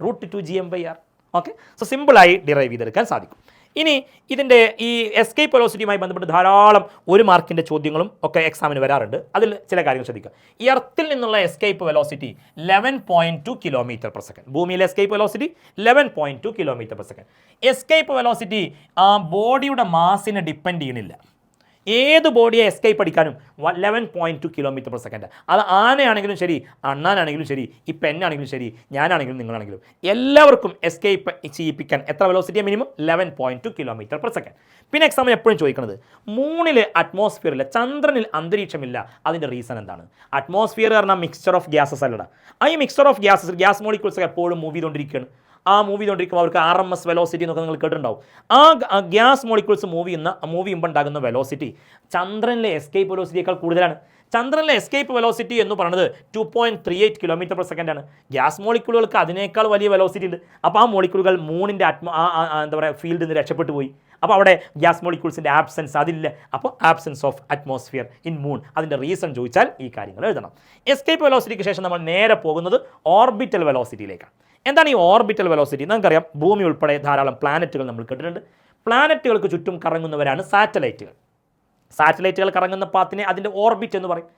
√2gm/r. Okay, so സിമ്പിളായി ഡിറൈവ് ചെയ്തെടുക്കാൻ സാധിക്കും. ഇനി ഇതിൻ്റെ ഈ എസ്കേപ്പ് വെലോസിറ്റിയുമായി ബന്ധപ്പെട്ട് ധാരാളം 1 മാർക്കിൻ്റെ ചോദ്യങ്ങളും ഒക്കെ എക്സാമിന് വരാറുണ്ട്. അതിൽ ചില കാര്യങ്ങൾ ശ്രദ്ധിക്കുക. ഈ എർത്തിൽ നിന്നുള്ള എസ്കേപ്പ് വെലോസിറ്റി 11.2 km/s. ഭൂമിയിലെ escape velocity 11.2 km/s. Escape velocity ആ ബോഡിയുടെ മാസിനെ ഡിപ്പെൻഡ് ചെയ്യണില്ല. ഏത് ബോഡിയെ എസ്കേപ്പ് അടിക്കാനും 11.2 km/s. അത് ആനയാണെങ്കിലും ശരി, അണ്ണാനാണെങ്കിലും ശരി, ഈ പെണ്ണാണെങ്കിലും ശരി, ഞാനാണെങ്കിലും നിങ്ങളാണെങ്കിലും എല്ലാവർക്കും എസ്കേപ്പ് ചെയ്യിപ്പിക്കാൻ എത്ര വെലോസിറ്റിയാണ് മിനിമം? 11.2 km/s. പിന്നെ എക്സാമിന് എപ്പോഴും ചോദിക്കുന്നത്, മൂണിൽ അറ്റ്മോസ്ഫിയറില്ല, ചന്ദ്രനിൽ അന്തരീക്ഷമില്ല, അതിൻ്റെ റീസൺ എന്താണ്? അറ്റ്മോസ്ഫിയർ പറഞ്ഞാൽ മിക്സ്ചർ ഓഫ് ഗ്യാസസ് അല്ലടാ. ആ ഈ mixture of gases, gas molecules എപ്പോഴും മൂവ് ചെയ്തുകൊണ്ടിരിക്കുകയാണ്. ആ മൂവ് ചെയ്തുകൊണ്ടിരിക്കുമ്പോൾ അവർക്ക് RMS വെലോസിറ്റി എന്നൊക്കെ നിങ്ങൾ കേട്ടിട്ടുണ്ടാവും. ആ ഗ്യാസ് മോളിക്യൂൾസ് മൂവ് ചെയ്യുമ്പോൾ ഉണ്ടാകുന്ന വെലോസിറ്റി ചന്ദ്രനിലെ എസ്കേപ്പ് വെലോസിറ്റിയേക്കാൾ കൂടുതലാണ്. ചന്ദ്രനിലെ എസ്കേപ്പ് വെലോസിറ്റി എന്ന് പറയുന്നത് 2.38 km/s ആണ്. ഗ്യാസ് മോളിക്യൂളുകൾക്ക് അതിനേക്കാൾ വലിയ വെലോസിറ്റി ഉണ്ട്. അപ്പോൾ ആ മോളിക്യൂളുകൾ മൂണിൻ്റെ എന്താ പറയുക ഫീൽഡിൽ നിന്ന് രക്ഷപ്പെട്ടു പോയി. അപ്പോൾ അവിടെ ഗ്യാസ് മോളിക്യൂൾസിൻ്റെ ആബ്സെൻസ് അതില്ല. അപ്പോൾ absence of atmosphere in moon, അതിൻ്റെ റീസൺ ചോദിച്ചാൽ ഈ കാര്യങ്ങൾ എഴുതണം. എസ്കേപ്പ് വെലോസിറ്റിക്ക് ശേഷം നമ്മൾ നേരെ പോകുന്നത് ഓർബിറ്റൽ വെലോസിറ്റിയിലേക്കാണ്. എന്താണ് ഈ ഓർബിറ്റൽ വെലോസിറ്റി? നമുക്കറിയാം, ഭൂമി ഉൾപ്പെടെ ധാരാളം പ്ലാനറ്റുകൾ നമ്മൾ കേട്ടിട്ടുണ്ട്. പ്ലാനറ്റുകൾക്ക് ചുറ്റും കറങ്ങുന്നവരാണ് സാറ്റലൈറ്റുകൾ. സാറ്റലൈറ്റുകൾ കറങ്ങുന്ന പാത്തിനെ അതിൻ്റെ ഓർബിറ്റ് എന്ന് പറയും.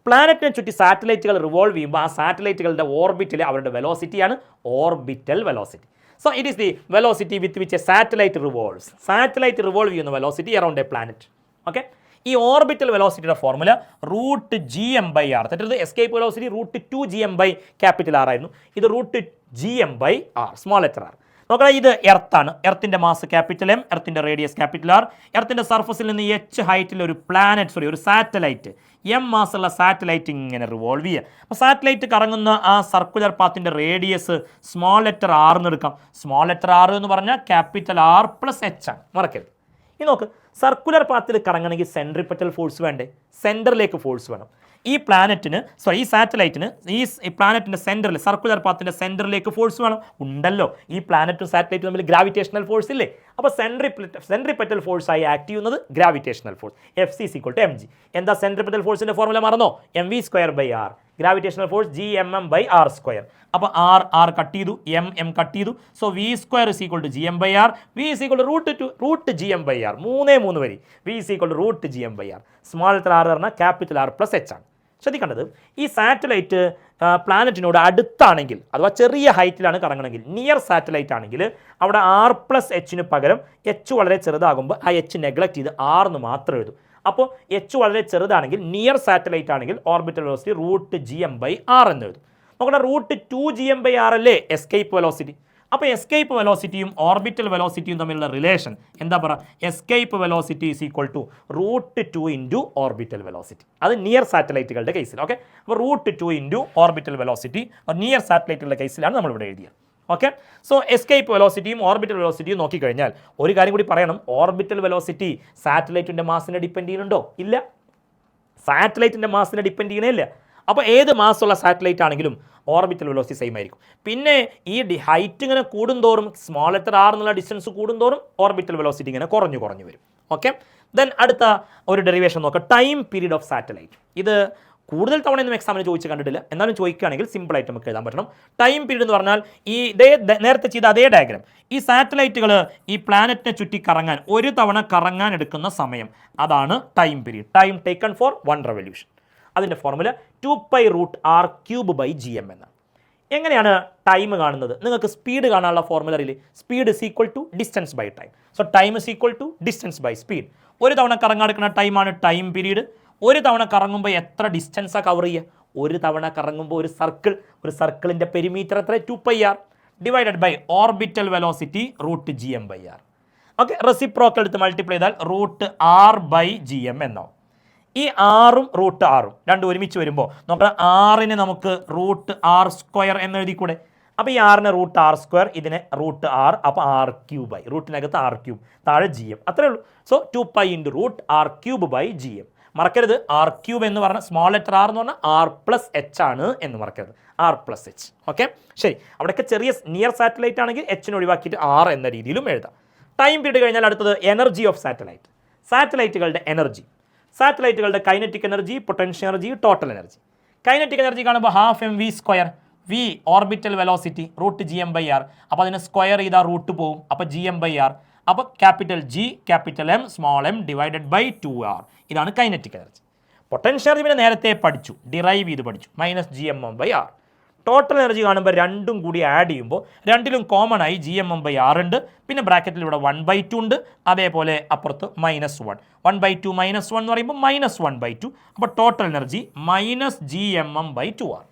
പ്ലാനറ്റിനെ ചുറ്റി സാറ്റലൈറ്റുകൾ റിവോൾവ് ചെയ്യുമ്പോൾ ആ സാറ്റലൈറ്റുകളുടെ ഓർബിറ്റിൽ അവരുടെ വെലോസിറ്റിയാണ് orbital velocity. So it is the velocity with which a satellite revolves. Satellite revolve ചെയ്യുന്ന velocity around a planet. Okay, ഈ ഓർബിറ്റൽ വെലോസിറ്റിയുടെ ഫോർമുല √gm/r. തെറ്റത്, എസ്കേപ്പ് വെലോസിറ്റി √2gm/R ആയിരുന്നു. ഇത് √gm/r, സ്മോൾ ലെറ്റർ ആർ. നോക്കാം, ഇത് എർത്താണ്. എർത്തിൻ്റെ മാസ് M, എർത്തിൻ്റെ റേഡിയസ് R. എർത്തിൻ്റെ സർഫസിൽ നിന്ന് h ഹൈറ്റിൽ ഒരു ഒരു സാറ്റലൈറ്റ്, M മാസുള്ള സാറ്റലൈറ്റ് ഇങ്ങനെ റിവോൾവ് ചെയ്യുക. അപ്പോൾ സാറ്റലൈറ്റ് കറങ്ങുന്ന ആ സർക്കുലർ പാത്തിൻ്റെ റേഡിയസ് സ്മോൾ ലെറ്റർ R എന്ന് എടുക്കാം. സ്മോൾ ലെറ്റർ R എന്ന് പറഞ്ഞാൽ R + h ആണ്, മറക്കരുത്. ഇനി നോക്ക്, സർക്കുലർ പാത്തിൽ കറങ്ങണമെങ്കിൽ സെൻട്രിപെറ്റൽ ഫോഴ്സ് വേണ്ടേ? സെൻറ്ററിലേക്ക് ഫോഴ്സ് വേണം. ഈ സാറ്റലൈറ്റിന് ഈ പ്ലാനറ്റിൻ്റെ സെൻറ്ററിൽ, സർക്കുലർ പാത്തിൻ്റെ സെൻറ്ററിലേക്ക് ഫോഴ്സ് വേണം. ഉണ്ടല്ലോ, ഈ പ്ലാനറ്റും സാറ്റലൈറ്റും തമ്മിൽ ഗ്രാവിറ്റേഷണൽ ഫോഴ്സ് ഇല്ലേ? അപ്പോൾ സെൻട്രിപെറ്റൽ ഫോഴ്സായി ആക്ട് ചെയ്യുന്നത് ഗ്രാവിറ്റേഷണൽ ഫോഴ്സ്, Fc = mg. എന്താ സെൻട്രിപെറ്റൽ ഫോഴ്സിൻ്റെ ഫോർമുല മറന്നോ? mv²/r. Gravitational force Gmm/r². അപ്പോൾ r കട്ട് ചെയ്തു, m കട്ട് ചെയ്തു. So v² = gm/r. v √2gm/r. 3 വരി. v √2gm/r. Small letter r പറഞ്ഞാൽ R + h ആണ്. ശ്രദ്ധിക്കേണ്ടത്, ഈ സാറ്റലൈറ്റ് പ്ലാനറ്റിനോട് അടുത്താണെങ്കിൽ, അഥവാ ചെറിയ ഹൈറ്റിലാണ് കറങ്ങണമെങ്കിൽ, നിയർ സാറ്റലൈറ്റ് ആണെങ്കിൽ അവിടെ R + h പകരം h വളരെ ചെറുതാകുമ്പോൾ ആ h നെഗ്ലക്ട് ചെയ്ത് r എന്ന് മാത്രം എഴുതും. അപ്പോൾ h വളരെ ചെറുതാണെങ്കിൽ, നിയർ സാറ്റലൈറ്റ് ആണെങ്കിൽ ഓർബിറ്റൽ വെലോസിറ്റി √gm/r എന്ന് എഴുതും. നോക്കട്ടെ, √2gm/r അല്ലേ എസ്കേപ്പ് വെലോസിറ്റി. അപ്പോൾ എസ്കേപ്പ് വെലോസിറ്റിയും ഓർബിറ്റൽ വെലോസിറ്റിയും തമ്മിലുള്ള റിലേഷൻ എന്താ പറയുക? Escape velocity = √2 × orbital velocity. അത് നിയർ സാറ്റലൈറ്റുകളുടെ കേസിൽ. ഓക്കെ, അപ്പോൾ √2 × ഓർബിറ്റൽ വെലോസിറ്റി നിയർ സാറ്റലൈറ്റുകളുടെ കേസിലാണ് നമ്മളിവിടെ എഴുതിയത്. ഓക്കെ, സോ എസ്കേപ്പ് വെലോസിറ്റിയും ഓർബിറ്റൽ വെലോസിറ്റിയും നോക്കിക്കഴിഞ്ഞാൽ ഒരു കാര്യം കൂടി പറയണം. ഓർബിറ്റൽ വെലോസിറ്റി സാറ്റലൈറ്റിൻ്റെ മാസിനെ ഡിപ്പെൻഡ് ചെയ്യുന്നുണ്ടോ? ഇല്ല, സാറ്റലൈറ്റിൻ്റെ മാസിനെ ഡിപ്പെൻഡ് ചെയ്യണേ ഇല്ല. അപ്പോൾ ഏത് മാസുള്ള സാറ്റലൈറ്റ് ആണെങ്കിലും ഓർബിറ്റൽ വെലോസിറ്റി സെയിം ആയിരിക്കും. പിന്നെ ഈ ഹൈറ്റ് ഇങ്ങനെ കൂടുന്തോറും, സ്മോൾ ലെറ്റർ r എന്നുള്ള ഡിസ്റ്റൻസ് കൂടുന്തോറും ഓർബിറ്റൽ വെലോസിറ്റി ഇങ്ങനെ കുറഞ്ഞു വരും. ഓക്കെ, ദെൻ അടുത്ത ഒരു ഡെറിവേഷൻ നോക്കാം, ടൈം പീരീഡ് ഓഫ് സാറ്റലൈറ്റ്. ഇത് കൂടുതൽ തവണയൊന്നും എക്സാമിന് ചോദിച്ച് കണ്ടിട്ടില്ല, എന്നാലും ചോദിക്കുകയാണെങ്കിൽ സിമ്പിളായിട്ട് നമുക്ക് എഴുതാൻ പറ്റണം. ടൈം പീരീഡ് എന്ന് പറഞ്ഞാൽ ഈ നേരത്തെ ചെയ്ത അതേ ഡയഗ്രാം, ഈ സാറ്റലൈറ്റുകൾ ഈ പ്ലാനറ്റിനെ ചുറ്റി കറങ്ങാൻ ഒരു തവണ കറങ്ങാൻ എടുക്കുന്ന സമയം, അതാണ് time period. Time taken four 1 revolution. അതിൻ്റെ ഫോർമുല 2π√r³ എന്നാണ്. എങ്ങനെയാണ് ടൈം കാണുന്നത്? നിങ്ങൾക്ക് സ്പീഡ് കാണാനുള്ള ഫോർമുല അറിയില്ലേ? Speed is equal to distance by time. So time is equal to distance by speed. ഒരു തവണ കറങ്ങാടുക്കുന്ന ടൈമാണ് ടൈം പീരീഡ്. ഒരു തവണ കറങ്ങുമ്പോൾ എത്ര ഡിസ്റ്റൻസാണ് കവർ ചെയ്യുക? ഒരു തവണ കറങ്ങുമ്പോൾ ഒരു സർക്കിളിൻ്റെ പെരിമീറ്റർ എത്ര? 2πr divided by orbital velocity √gm/r. Okay, reciprocal എടുത്ത് മൾട്ടിപ്ലൈ ചെയ്താൽ √r/gm എന്നാവും. ഈ ആറും √r രണ്ടും ഒരുമിച്ച് വരുമ്പോൾ നോക്കാം, ആറിന് നമുക്ക് √r² എന്ന് എഴുതിക്കൂടെ? അപ്പോൾ ഈ ആറിന് √r², ഇതിനെ √r, അപ്പോൾ r³. റൂട്ടിനകത്ത് r³ താഴെ gm, അത്രേ ഉള്ളൂ. So 2π × √r³/gm. മറക്കരുത്, r³ എന്ന് പറഞ്ഞാൽ സ്മോൾ ലെറ്റർ r എന്ന് പറഞ്ഞാൽ r+h ആണ് എന്ന് മറക്കരുത്, r+h. ഓക്കെ, ശരി. അവിടെയൊക്കെ ചെറിയ നിയർ സാറ്റലൈറ്റ് ആണെങ്കിൽ എച്ചിന് ഒഴിവാക്കിയിട്ട് r എന്ന രീതിയിലും എഴുതാം. ടൈം പീരീഡ് കഴിഞ്ഞാൽ അടുത്തത് എനർജി ഓഫ് സാറ്റലൈറ്റ്. സാറ്റലൈറ്റുകളുടെ എനർജി, സാറ്റലൈറ്റുകളുടെ kinetic energy, potential energy, total energy. Kinetic energy കാണുമ്പോൾ 12mv², v orbital velocity √gm/r. അപ്പോൾ അതിന് സ്ക്വയർ ചെയ്താൽ റൂട്ട് പോകും, അപ്പോൾ gm/r. അപ്പോൾ capital G capital M small m divided by 2r. ഇതാണ് കൈനറ്റിക് എനർജി. പൊട്ടൻഷ്യൽ എനർജി പിന്നെ നേരത്തെ പഠിച്ചു, ഡിറൈവ് ചെയ്ത് പഠിച്ചു, -gmm/r. ടോട്ടൽ എനർജി കാണുമ്പോൾ രണ്ടും കൂടി ആഡ് ചെയ്യുമ്പോൾ രണ്ടിലും കോമൺ ആയി gmm/r ഉണ്ട്. പിന്നെ ബ്രാക്കറ്റിൽ ഇവിടെ 1/2 ഉണ്ട്, അതേപോലെ അപ്പുറത്ത് -1. 1/2 -1 എന്ന് പറയുമ്പോൾ -1/2. അപ്പോൾ ടോട്ടൽ എനർജി -gmm/2r.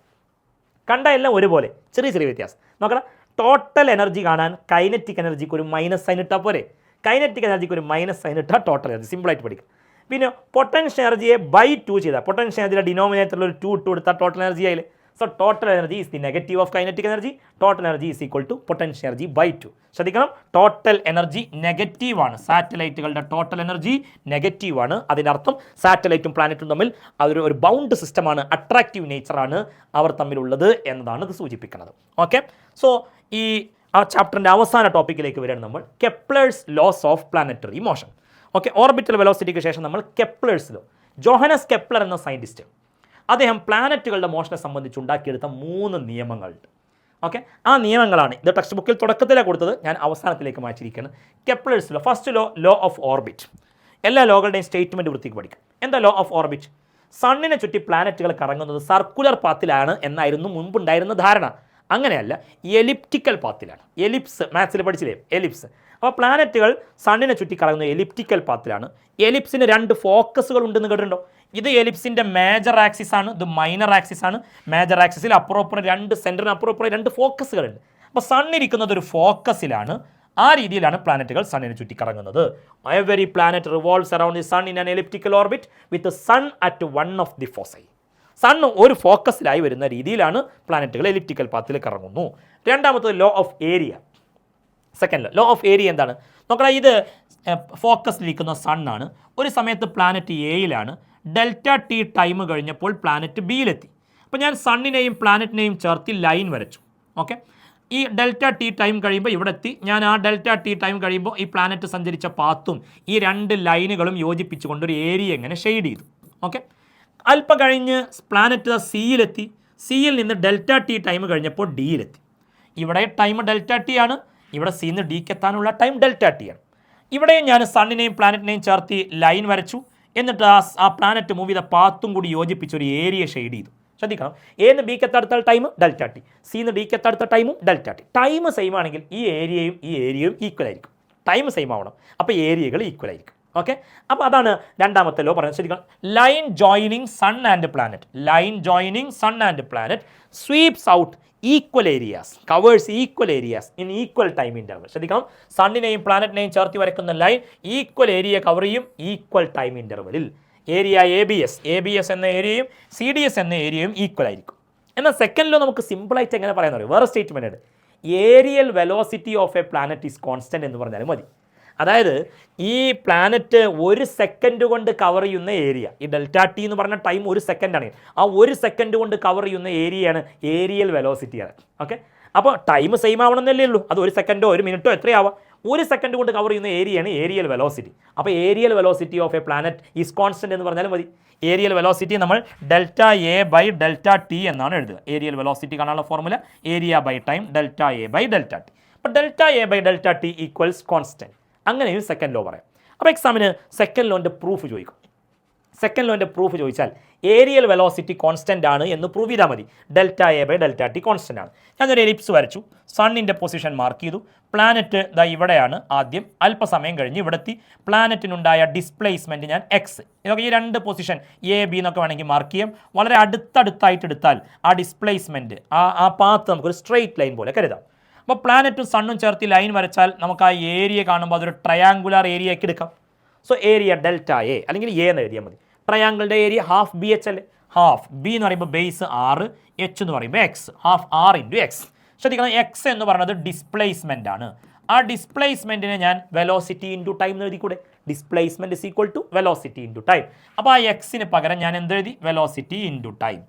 കണ്ട എല്ലാം ഒരുപോലെ, ചെറിയ ചെറിയ വ്യത്യാസം. നോക്കണം, ടോട്ടൽ എനർജി കാണാൻ കൈനറ്റിക് എനർജിക്ക് ഒരു മൈനസ് സൈൻ ഇട്ടാൽ പോരെ? കൈനറ്റിക് എനർജിക്ക് ഒരു മൈനസ് സൈൻ ഇട്ടാൽ ടോട്ടൽ എനർജി, സിമ്പിളായിട്ട് പഠിക്കും. പിന്നെ പൊട്ടൻഷ്യൽ എനർജിയെ /2 ചെയ്താൽ, പൊട്ടൻഷ്യൽ എനർജിയുടെ ഡിനോമിനേറ്ററിൽ ഒരു 2 ഇട്ട് കൊടുത്താൽ ടോട്ടൽ എനർജി ആയില്ലേ? So total energy is the negative of kinetic energy. Total energy is equal to potential energy /2. ശ്രദ്ധിക്കണം, ടോട്ടൽ എനർജി നെഗറ്റീവാണ്. സാറ്റലൈറ്റുകളുടെ ടോട്ടൽ എനർജി നെഗറ്റീവാണ്. അതിനർത്ഥം സാറ്റലൈറ്റും പ്ലാനറ്റും തമ്മിൽ അതൊരു ബൗണ്ട് സിസ്റ്റമാണ്, അട്രാക്റ്റീവ് നേച്ചറാണ് അവർ തമ്മിലുള്ളത് എന്നതാണ് ഇത് സൂചിപ്പിക്കുന്നത്. ഓക്കെ, സോ ഈ ചാപ്റ്ററിൻ്റെ അവസാന ടോപ്പിക്കിലേക്ക് വരികയാണ് നമ്മൾ, Kepler's laws of planetary motion. Okay, orbital വെലോസിറ്റിക്ക് ശേഷം നമ്മൾ കെപ്ലേഴ്സ് ലോ. ജോഹനസ് കെപ്ലർ എന്ന സയൻറ്റിസ്റ്റ്, അദ്ദേഹം പ്ലാനറ്റുകളുടെ മോഷനെ സംബന്ധിച്ച് ഉണ്ടാക്കിയെടുത്ത 3 നിയമങ്ങളുണ്ട്. ഓക്കെ, ആ നിയമങ്ങളാണ് ഇത് ടെക്സ്റ്റ് ബുക്കിൽ തുടക്കത്തിലാണ് കൊടുത്തത്, ഞാൻ അവസാനത്തിലേക്ക് മാറ്റിയിരിക്കുകയാണ്. Kepler's law. First law of orbit. എല്ലാ ലോകളുടെയും സ്റ്റേറ്റ്മെൻറ്റ് വൃത്തിക്ക് പഠിക്കും. എന്താ ലോ ഓഫ് ഓർബിറ്റ്? സണ്ണിനെ ചുറ്റി പ്ലാനറ്റുകൾ കറങ്ങുന്നത് സർക്കുലർ പാത്തിലാണ് എന്നായിരുന്നു മുൻപുണ്ടായിരുന്ന ധാരണ. അങ്ങനെയല്ല, എലിപ്റ്റിക്കൽ പാത്തിലാണ്. എലിപ്സ് മാത്സിൽ പഠിച്ചില്ലേ, എലിപ്സ്. അപ്പോൾ പ്ലാനറ്റുകൾ സണ്ണിനെ ചുറ്റി കറങ്ങുന്നത് എലിപ്റ്റിക്കൽ പാത്തിലാണ്. എലിപ്സിന് 2 ഫോക്കസുകൾ ഉണ്ടെന്ന് കേട്ടിട്ടുണ്ടോ? ഇത് എലിപ്സിൻ്റെ മേജർ ആക്സിസ് ആണ്, ഇത് മൈനർ ആക്സിസ് ആണ്. മേജർ ആക്സിസിൽ അപ്പുറപ്പുറം 2 സെൻറ്ററിന് അപ്പുറപ്പുറം 2 ഫോക്കസുകളുണ്ട്. അപ്പോൾ സണ്ണിരിക്കുന്നത് ഒരു ഫോക്കസിലാണ്. ആ രീതിയിലാണ് പ്ലാനറ്റുകൾ സണ്ണിനെ ചുറ്റി കറങ്ങുന്നത്. Every planet revolves around the sun in an elliptical orbit with sun at one of the foci. Sun ഒരു ഫോക്കസിലായി വരുന്ന രീതിയിലാണ് പ്ലാനറ്റുകൾ എലിപ്റ്റിക്കൽ പാത്തിൽ കറങ്ങുന്നു. രണ്ടാമത്തത് law of area. Second law of area എന്താണ് നോക്കണം? ഇത് ഫോക്കസിലിരിക്കുന്ന സണ്ണാണ്. ഒരു സമയത്ത് പ്ലാനറ്റ് എയിലാണ്. Δt ടൈം കഴിഞ്ഞപ്പോൾ പ്ലാനറ്റ് ബിയിലെത്തി. അപ്പോൾ ഞാൻ സണ്ണിനെയും പ്ലാനറ്റിനെയും ചേർത്ത് ലൈൻ വരച്ചു. ഓക്കെ, ഈ Δt ടൈം കഴിയുമ്പോൾ ഇവിടെ എത്തി. ഞാൻ ആ Δt ടൈം കഴിയുമ്പോൾ ഈ പ്ലാനറ്റ് സഞ്ചരിച്ച പാത്തും ഈ 2 ലൈനുകളും യോജിപ്പിച്ചുകൊണ്ട് ഒരു ഏരിയ എങ്ങനെ ഷെയ്ഡ് ചെയ്തു. ഓക്കെ, അല്പം കഴിഞ്ഞ് പ്ലാനറ്റ് സിയിലെത്തി. സിയിൽ നിന്ന് Δt ടൈം കഴിഞ്ഞപ്പോൾ ഡിയിലെത്തി. ഇവിടെ ടൈം Δt ആണ്, ഇവിടെ സിയിൽ നിന്ന് ഡിക്ക് എത്താനുള്ള ടൈം Δt ആണ്. ഇവിടെയും ഞാൻ സണ്ണിനെയും പ്ലാനറ്റിനെയും ചേർത്ത് ലൈൻ വരച്ചു. എന്നിട്ട് ആ പ്ലാനറ്റ് മൂവ് ചെയ്ത പാത്തും കൂടി യോജിപ്പിച്ച് ഒരു ഏരിയ ഷെയ്ഡ് ചെയ്തു. ശ്രദ്ധിക്കണം, എന്ന് ബിക്ക് എത്തടുത്ത ടൈം Δt, സിന്ന് ഡിക്ക് എത്തടുത്ത ടൈമും Δt. ടൈം സെയിം ആണെങ്കിൽ ഈ ഏരിയയും ഈക്വൽ ആയിരിക്കും. ടൈം സെയിം ആവണം, അപ്പോൾ ഏരിയകൾ ഈക്വൽ ആയിരിക്കും. ഓക്കെ, അപ്പോൾ അതാണ് രണ്ടാമത്തെ ലോ പറയുന്നത്. ശ്രദ്ധിക്കണം, line joining sun and planet, line joining sun and planet sweeps out equal areas, covers equal areas in equal time interval. ശ്രദ്ധിക്കണം, സണ്ണിനെയും പ്ലാനറ്റിനെയും ചേർത്ത് വരയ്ക്കുന്ന ലൈൻ ഈക്വൽ ഏരിയ കവർ ചെയ്യും ഈക്വൽ ടൈം ഇൻ്റർവലിൽ. ഏരിയ ABS എന്ന ഏരിയയും CDS എന്ന ഏരിയയും ഈക്വൽ ആയിരിക്കും. എന്നാൽ സെക്കൻഡ് ലോ നമുക്ക് സിമ്പിളായിട്ട് എങ്ങനെ പറയാൻ പറയും? വേറെ സ്റ്റേറ്റ്മെൻറ്റ് ഉണ്ട്, aerial velocity of a planet is constant എന്ന് പറഞ്ഞാലും മതി. അതായത് ഈ പ്ലാനറ്റ് 1 സെക്കൻഡ് കൊണ്ട് കവർ ചെയ്യുന്ന ഏരിയ, ഈ Δt എന്ന് പറഞ്ഞ ടൈം 1 സെക്കൻഡാണ്. ആ 1 സെക്കൻഡ് കൊണ്ട് കവർ ചെയ്യുന്ന ഏരിയയാണ് ഏരിയൽ വെലോസിറ്റിയാണ്. ഓക്കെ, അപ്പോൾ ടൈം സെയിം ആവണമെന്നല്ലേ ഉള്ളൂ. അത് 1 സെക്കൻഡോ 1 മിനിറ്റോ എത്രയാവാം. 1 സെക്കൻഡ് കൊണ്ട് കവർ ചെയ്യുന്ന ഏരിയയാണ് ഏരിയൽ വെലോസിറ്റി. അപ്പോൾ areal velocity of a planet is constant എന്ന് പറഞ്ഞാൽ മതി. ഏരിയൽ വെലോസിറ്റി നമ്മൾ delta A by delta T എന്നാണ് എഴുതുക. ഏരിയൽ വെലോസിറ്റി കാണാനുള്ള formula area by time delta A by delta T. അപ്പോൾ delta A by delta T equals constant. അങ്ങനെയും second law പറയാം. അപ്പോൾ എക്സാമിന് സെക്കൻഡ് ലോൻ്റെ പ്രൂഫ് ചോദിക്കും. സെക്കൻഡ് ലോൻ്റെ പ്രൂഫ് ചോദിച്ചാൽ ഏരിയൽ വെലോസിറ്റി കോൺസ്റ്റൻ്റ് ആണ് എന്ന് പ്രൂവ് ചെയ്താൽ മതി. Delta A by delta T constant ആണ്. ഞാനൊരു എലിപ്സ് വരച്ചു, സണ്ണിൻ്റെ പൊസിഷൻ മാർക്ക് ചെയ്തു, പ്ലാനറ്റ് ദാ ഇവിടെയാണ് ആദ്യം, അല്പസമയം കഴിഞ്ഞ് ഇവിടെത്തി, പ്ലാനറ്റിനുണ്ടായ ഡിസ്പ്ലേസ്മെൻറ്റ് ഞാൻ എക്സ്. ഇതൊക്കെ ഈ രണ്ട് പൊസിഷൻ എ ബി എന്നൊക്കെ വേണമെങ്കിൽ മാർക്ക് ചെയ്യാം. വളരെ അടുത്തടുത്തായിട്ട് എടുത്താൽ ആ ഡിസ്പ്ലേസ്മെൻറ്റ് ആ പാത്ത് നമുക്കൊരു സ്ട്രെയിറ്റ് ലൈൻ പോലെ കരുതാം. അപ്പോൾ പ്ലാനറ്റും സണ്ണും ചേർത്ത് ലൈൻ വരച്ചാൽ നമുക്ക് ആ ഏരിയ കാണുമ്പോൾ അതൊരു ട്രയാങ്കുലർ ഏരിയയ്ക്ക് എടുക്കാം. സോ ഏരിയ ഡെൽറ്റ എ അല്ലെങ്കിൽ എ എന്ന് എഴുതിയാൽ മതി. ട്രയാങ്കിളിൻ്റെ ഏരിയ ഹാഫ് ബി എച്ച് അല്ലേ. ഹാഫ് ബി എന്ന് പറയുമ്പോൾ ബേസ് 6, എച്ച് എന്ന് പറയുമ്പോൾ X, half R into X. ശ്രദ്ധിക്കണം, എക്സ് എന്ന് പറയുന്നത് ഡിസ്പ്ലേസ്മെൻ്റ് ആണ്. ആ ഡിസ്പ്ലേസ്മെൻറ്റിനെ ഞാൻ വെലോസിറ്റി ഇൻറ്റു ടൈം എന്ന് എഴുതിക്കൂടെ. Displacement is equal to velocity into time. അപ്പോൾ ആ എക്സിന് പകരം ഞാൻ എന്തെഴുതി, വെലോസിറ്റി ഇൻറ്റു ടൈം.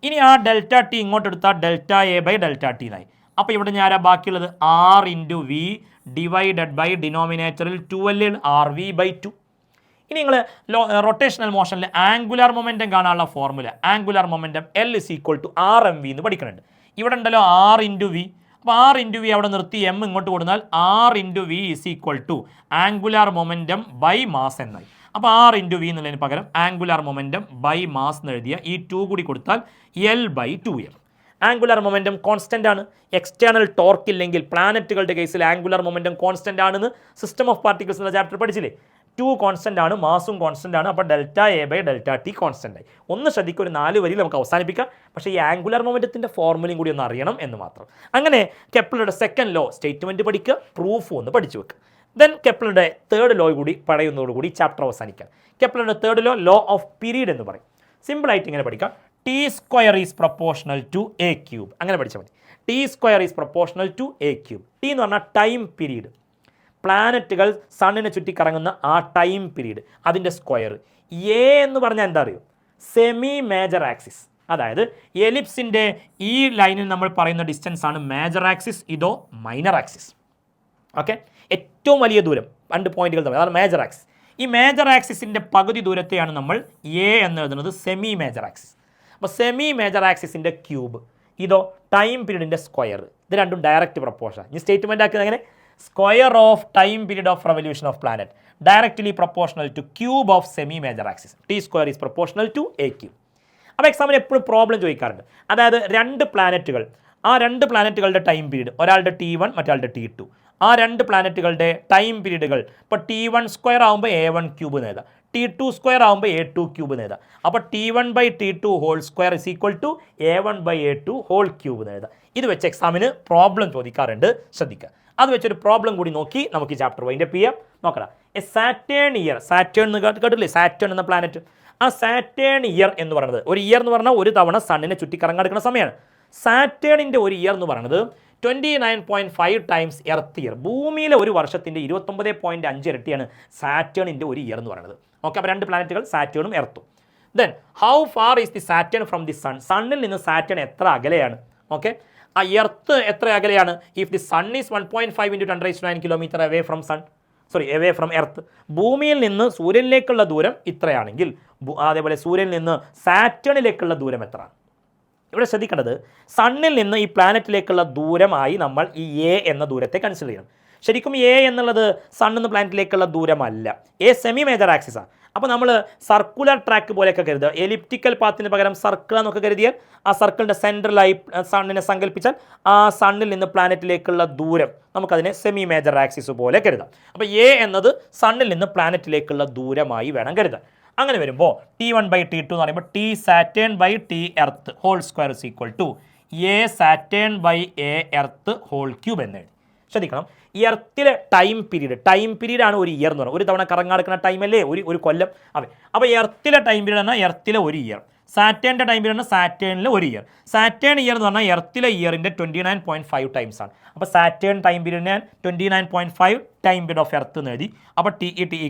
ഇനി ആ ഡെൽറ്റ ടി ഇങ്ങോട്ട് എടുത്താൽ delta A by delta T എന്നായി. അപ്പോൾ ഇവിടെ ഞാൻ ബാക്കിയുള്ളത് R into V divided by ഡിനോമിനേറ്ററിൽ 2L ആർ വി ബൈ 2. ഇനി നിങ്ങൾ റൊട്ടേഷണൽ മോഷനിൽ ആംഗുലാർ മൊമെൻറ്റം കാണാനുള്ള ഫോർമുല, angular momentum L is equal to R M V എന്ന് പഠിക്കുന്നുണ്ട്. ഇവിടെ ഉണ്ടല്ലോ ആർ ഇൻറ്റു വി. അപ്പോൾ ആർ ഇൻറ്റു വി അവിടെ നിർത്തി എം ഇങ്ങോട്ട് കൊടുത്താൽ R into V is equal to angular momentum by mass എന്നായി. അപ്പോൾ ആർ ഇൻറ്റു വി എന്നുള്ളതിന് പകരം ആംഗുലാർ മൊമെൻറ്റം ബൈ മാസ് എന്ന് എഴുതിയ ഈ 2 കൂടി കൊടുത്താൽ L by 2M. Angular momentum constant ആണ്. എക്സ്റ്റേണൽ ടോർക്ക് ഇല്ലെങ്കിൽ പ്ലാനറ്റുകളുടെ കേസിൽ ആംഗുലർ മൊമെൻറ്റം കോൺസ്റ്റൻ്റ് ആണെന്ന് സിസ്റ്റം ഓഫ് പാർട്ടിക്കിൾസ് എന്ന ചാപ്റ്റർ പഠിച്ചില്ലേ. 2 കോൺസ്റ്റൻ്റ് ആണ്, മാസും കോൺസ്റ്റൻ്റ് ആണ്. അപ്പോൾ delta A by delta T constant ആയി. ഒന്ന് ശ്രദ്ധിക്കുക, ഒരു 4 വരിയിൽ നമുക്ക് അവസാനിപ്പിക്കാം. പക്ഷേ ഈ ആംഗുലർ മൊമെൻറ്റത്തിൻ്റെ ഫോർമുലയും കൂടി ഒന്ന് അറിയണം എന്ന് മാത്രം. അങ്ങനെ കെപ്ലറുടെ സെക്കൻഡ് ലോ സ്റ്റേറ്റ്മെൻറ്റ് പഠിക്കുക, പ്രൂഫും ഒന്ന് പഠിച്ചു വെക്കുക. ദെൻ കെപ്ലറുടെ തേർഡ് ലോ കൂടി പറയുന്നതോടുകൂടി ചാപ്റ്റർ അവസാനിക്കാം. കെപ്ലറുടെ third law, law of period എന്ന് പറയും. സിമ്പിളായിട്ട് ഇങ്ങനെ പഠിക്കാം, T square is proportional to A cube. അങ്ങനെ പഠിച്ചാൽ മതി. T square is proportional to A cube. T എന്ന് പറഞ്ഞാൽ ടൈം പീരീഡ്, പ്ലാനറ്റുകൾ സണ്ണിനെ ചുറ്റി കറങ്ങുന്ന ആ ടൈം പീരീഡ്, അതിൻ്റെ സ്ക്വയർ. എ എന്ന് പറഞ്ഞാൽ എന്താ അറിയോ, സെമി മേജർ ആക്സിസ്. അതായത് എലിപ്സിൻ്റെ ഈ ലൈനിൽ നമ്മൾ പറയുന്ന ഡിസ്റ്റൻസ് ആണ് മേജർ ആക്സിസ്, ഇതോ മൈനർ ആക്സിസ്. ഓക്കെ, ഏറ്റവും വലിയ ദൂരം 2 പോയിന്റുകൾ തമ്മിൽ, അതാണ് മേജർ ആക്സിസ്. ഈ മേജർ ആക്സിസിൻ്റെ പകുതി ദൂരത്തെയാണ് നമ്മൾ എ എന്ന് എഴുതുന്നത് സെമി മേജർ ആക്സിസ്. അപ്പോൾ സെമി മേജർ ആക്സിസിൻ്റെ ക്യൂബ്, ഇതോ ടൈം പീരീഡിൻ്റെ സ്ക്വയർ. ഇത് രണ്ടും ഡയറക്റ്റ് പ്രൊപ്പോർഷൻ. ഈ സ്റ്റേറ്റ്മെൻറ്റ് ആക്കുന്നത് എങ്ങനെ, square of time period of revolution of planet directly proportional to cube of semi major axis. T square is proportional to A cube. അപ്പോൾ എക്സാമിന് എപ്പോഴും പ്രോബ്ലം ചോദിക്കാറുണ്ട്. അതായത് 2 പ്ലാനറ്റുകൾ, ആ 2 പ്ലാനറ്റുകളുടെ ടൈം പീരീഡ്, ഒരാളുടെ T1 മറ്റൊരാളുടെ T2, ആ 2 പ്ലാനറ്റുകളുടെ ടൈം പീരീഡുകൾ ഇപ്പോൾ T1 സ്ക്വയർ ആകുമ്പോൾ A1 ക്യൂബ് എന്ന് എഴുതാം, T2 സ്ക്വയർ ആകുമ്പോൾ A2 ക്യൂബ് എന്ന് എഴുതാം. അപ്പോൾ T1 by T2 whole square is equal to A1 by A2 whole cube എന്ന് എഴുതാം. ഇത് വെച്ച് എക്സാമിന് പ്രോബ്ലം ചോദിക്കാറുണ്ട്, ശ്രദ്ധിക്കുക. അത് വെച്ചൊരു പ്രോബ്ലം കൂടി നോക്കി നമുക്ക് ഈ ചാപ്റ്റർ വൈൻഡപ്പ് ചെയ്യാം. നോക്കണം, എ സാറ്റേൺ ഇയർ, സാറ്റേൺ എന്ന് കേട്ടില്ലേ, സാറ്റേൺ എന്ന പ്ലാനറ്റ്. ആ സാറ്റേൺ ഇയർ എന്ന് പറയുന്നത്, ഒരു ഇയർ എന്ന് പറഞ്ഞാൽ ഒരു തവണ സണ്ണിനെ ചുറ്റി കറങ്ങാടുക്കുന്ന സമയമാണ്. സാറ്റേണിൻ്റെ ഒരു ഇയർ എന്ന് പറയുന്നത് 29.5 ടൈംസ് എർത്ത് ഇയർ. ഭൂമിയിലെ ഒരു വർഷത്തിൻ്റെ 29.5 ഇരട്ടിയാണ് സാറ്റേണിൻ്റെ ഒരു ഇയർ എന്ന് പറയുന്നത്. ഓക്കെ, അപ്പോൾ 2 പ്ലാനറ്റുകൾ സാറ്റേണും എർത്തും. Then how far is the Saturn from the sun, സണ്ണിൽ നിന്ന് സാറ്റേൺ എത്ര അകലെയാണ്? ഓക്കെ, ആ എർത്ത് എത്ര അകലെയാണ്? If the sun is 1.5 × 10⁹ kilometre away from sun, away from earth. ഭൂമിയിൽ നിന്ന് സൂര്യനിലേക്കുള്ള ദൂരം ഇത്രയാണെങ്കിൽ അതേപോലെ സൂര്യനിൽ നിന്ന് സാറ്റേണിലേക്കുള്ള ദൂരം എത്ര? ഇവിടെ ശ്രദ്ധിക്കേണ്ടത്, സണ്ണിൽ നിന്ന് ഈ പ്ലാനറ്റിലേക്കുള്ള ദൂരമായി നമ്മൾ ഈ എ എന്ന ദൂരത്തെ കൺസിഡർ ചെയ്യണം. ശരിക്കും എ എന്നുള്ളത് സണ്ണിൽ നിന്ന് പ്ലാനറ്റിലേക്കുള്ള ദൂരമല്ല, എ സെമി മേജർ ആക്സിസാണ്. അപ്പോൾ നമ്മൾ സർക്കുലർ ട്രാക്ക് പോലെയൊക്കെ കരുതുക, എലിപ്റ്റിക്കൽ പാത്തിന് പകരം സർക്കിൾ എന്നൊക്കെ കരുതിയാൽ ആ സർക്കിളിൻ്റെ സെൻട്രലായി സണ്ണിനെ സങ്കല്പിച്ചാൽ ആ സണ്ണിൽ നിന്ന് പ്ലാനറ്റിലേക്കുള്ള ദൂരം നമുക്കതിനെ സെമി മേജർ ആക്സിസ് പോലെ കരുതാം. അപ്പോൾ എ എന്നത് സണ്ണിൽ നിന്ന് പ്ലാനറ്റിലേക്കുള്ള ദൂരമായി വേണം കരുതാൻ. അങ്ങനെ വരുമ്പോൾ T1 ബൈ T2 എന്ന് പറയുമ്പോൾ T Saturn by T Earth whole square is equal to A Saturn by A Earth whole cube എന്ന് എഴുതി. ശ്രദ്ധിക്കണം, ഈ എർത്തിലെ ടൈം പീരീഡാണ് ഒരു ഇയർ എന്ന് പറയുന്നത്. ഒരു തവണ കറങ്ങാടുക്കുന്ന ടൈമല്ലേ ഒരു കൊല്ലം. അതെ, അപ്പോൾ എർത്തിലെ ടൈം പീരീഡ് എന്നാൽ എർത്തിലെ ഒരു ഇയർ. സാറ്റേണിൻ്റെ ടൈം പീരീഡ് എന്നാൽ സാറ്റേണിലെ ഒരു ഇയർ. സാറ്റേൺ ഇയർ എന്ന് പറഞ്ഞാൽ എർത്തിലെ ഇയറിൻ്റെ 29.5 ടൈംസ് ആണ്. അപ്പോൾ സാറ്റേൺ ടൈം പീരീഡിനെ 29.5 ടൈം പീരീഡ് ഓഫ് എർത്ത് എന്ന് എഴുതി. അപ്പോൾ ടി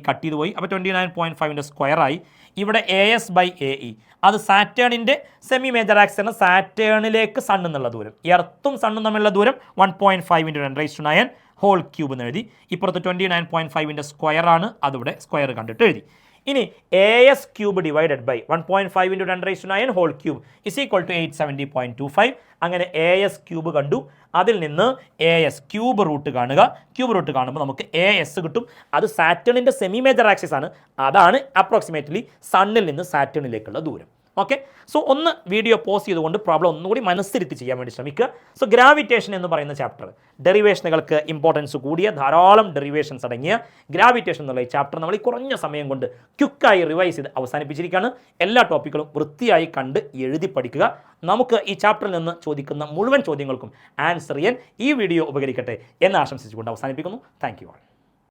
കട്ട് ചെയ്ത് പോയി. അപ്പോൾ 29.5ൻ്റെ സ്ക്വയറായി. ഇവിടെ AS ബൈ AE, അത് സാറ്റേണിൻ്റെ സെമി മേജർ ആക്സിസ് എന്ന സാറ്റേണിലേക്ക് സണ്ണ് എന്നുള്ള ദൂരം. എർത്തും സണ്ണും തമ്മിലുള്ള ദൂരം 1.5 × 10⁹ ഹോൾ ക്യൂബ് എന്ന് എഴുതി. ഇപ്പുറത്ത് 29.5ൻ്റെ സ്ക്വയറാണ്, അതിവിടെ സ്ക്വയർ കണ്ടിട്ട് എഴുതി. ഇനി A S cube divided by 1.5 × 10⁻⁹ whole cube is equal to 870.25. അങ്ങനെ എ എസ് ക്യൂബ് കണ്ടു. അതിൽ നിന്ന് എ എസ് ക്യൂബ് റൂട്ട് കാണുക. ക്യൂബ് റൂട്ട് കാണുമ്പോൾ നമുക്ക് എ എസ് കിട്ടും. അത് സാറ്റേണിൻ്റെ സെമി മേജർ ആക്സിസ് ആണ്. അതാണ് അപ്രോക്സിമേറ്റ്ലി സണ്ണിൽ നിന്ന് സാറ്റേണിലേക്കുള്ള ദൂരം. ഓക്കെ, സോ ഒന്ന് വീഡിയോ പോസ് ചെയ്തുകൊണ്ട് പ്രോബ്ലം ഒന്നുകൂടി മനസ്സിരുത്തി ചെയ്യാൻ വേണ്ടി ശ്രമിക്കുക. സോ ഗ്രാവിറ്റേഷൻ എന്ന് പറയുന്ന ചാപ്റ്റർ, ഡെറിവേഷനുകൾക്ക് ഇമ്പോർട്ടൻസ് കൂടിയ ധാരാളം ഡെറിവേഷൻസ് അടങ്ങിയ ഗ്രാവിറ്റേഷൻ എന്നുള്ള ഈ ചാപ്റ്റർ നമ്മൾ ഈ കുറഞ്ഞ സമയം കൊണ്ട് ക്വിക്കായി റിവൈസ് ചെയ്ത് അവസാനിപ്പിച്ചിരിക്കുകയാണ്. എല്ലാ ടോപ്പിക്കുകളും വൃത്തിയായി കണ്ട് എഴുതി പഠിക്കുക. നമുക്ക് ഈ ചാപ്റ്ററിൽ നിന്ന് ചോദിക്കുന്ന മുഴുവൻ ചോദ്യങ്ങൾക്കും ആൻസർ ചെയ്യാൻ ഈ വീഡിയോ ഉപകരിക്കട്ടെ എന്ന് ആശംസിച്ചുകൊണ്ട് അവസാനിപ്പിക്കുന്നു. Thank you all.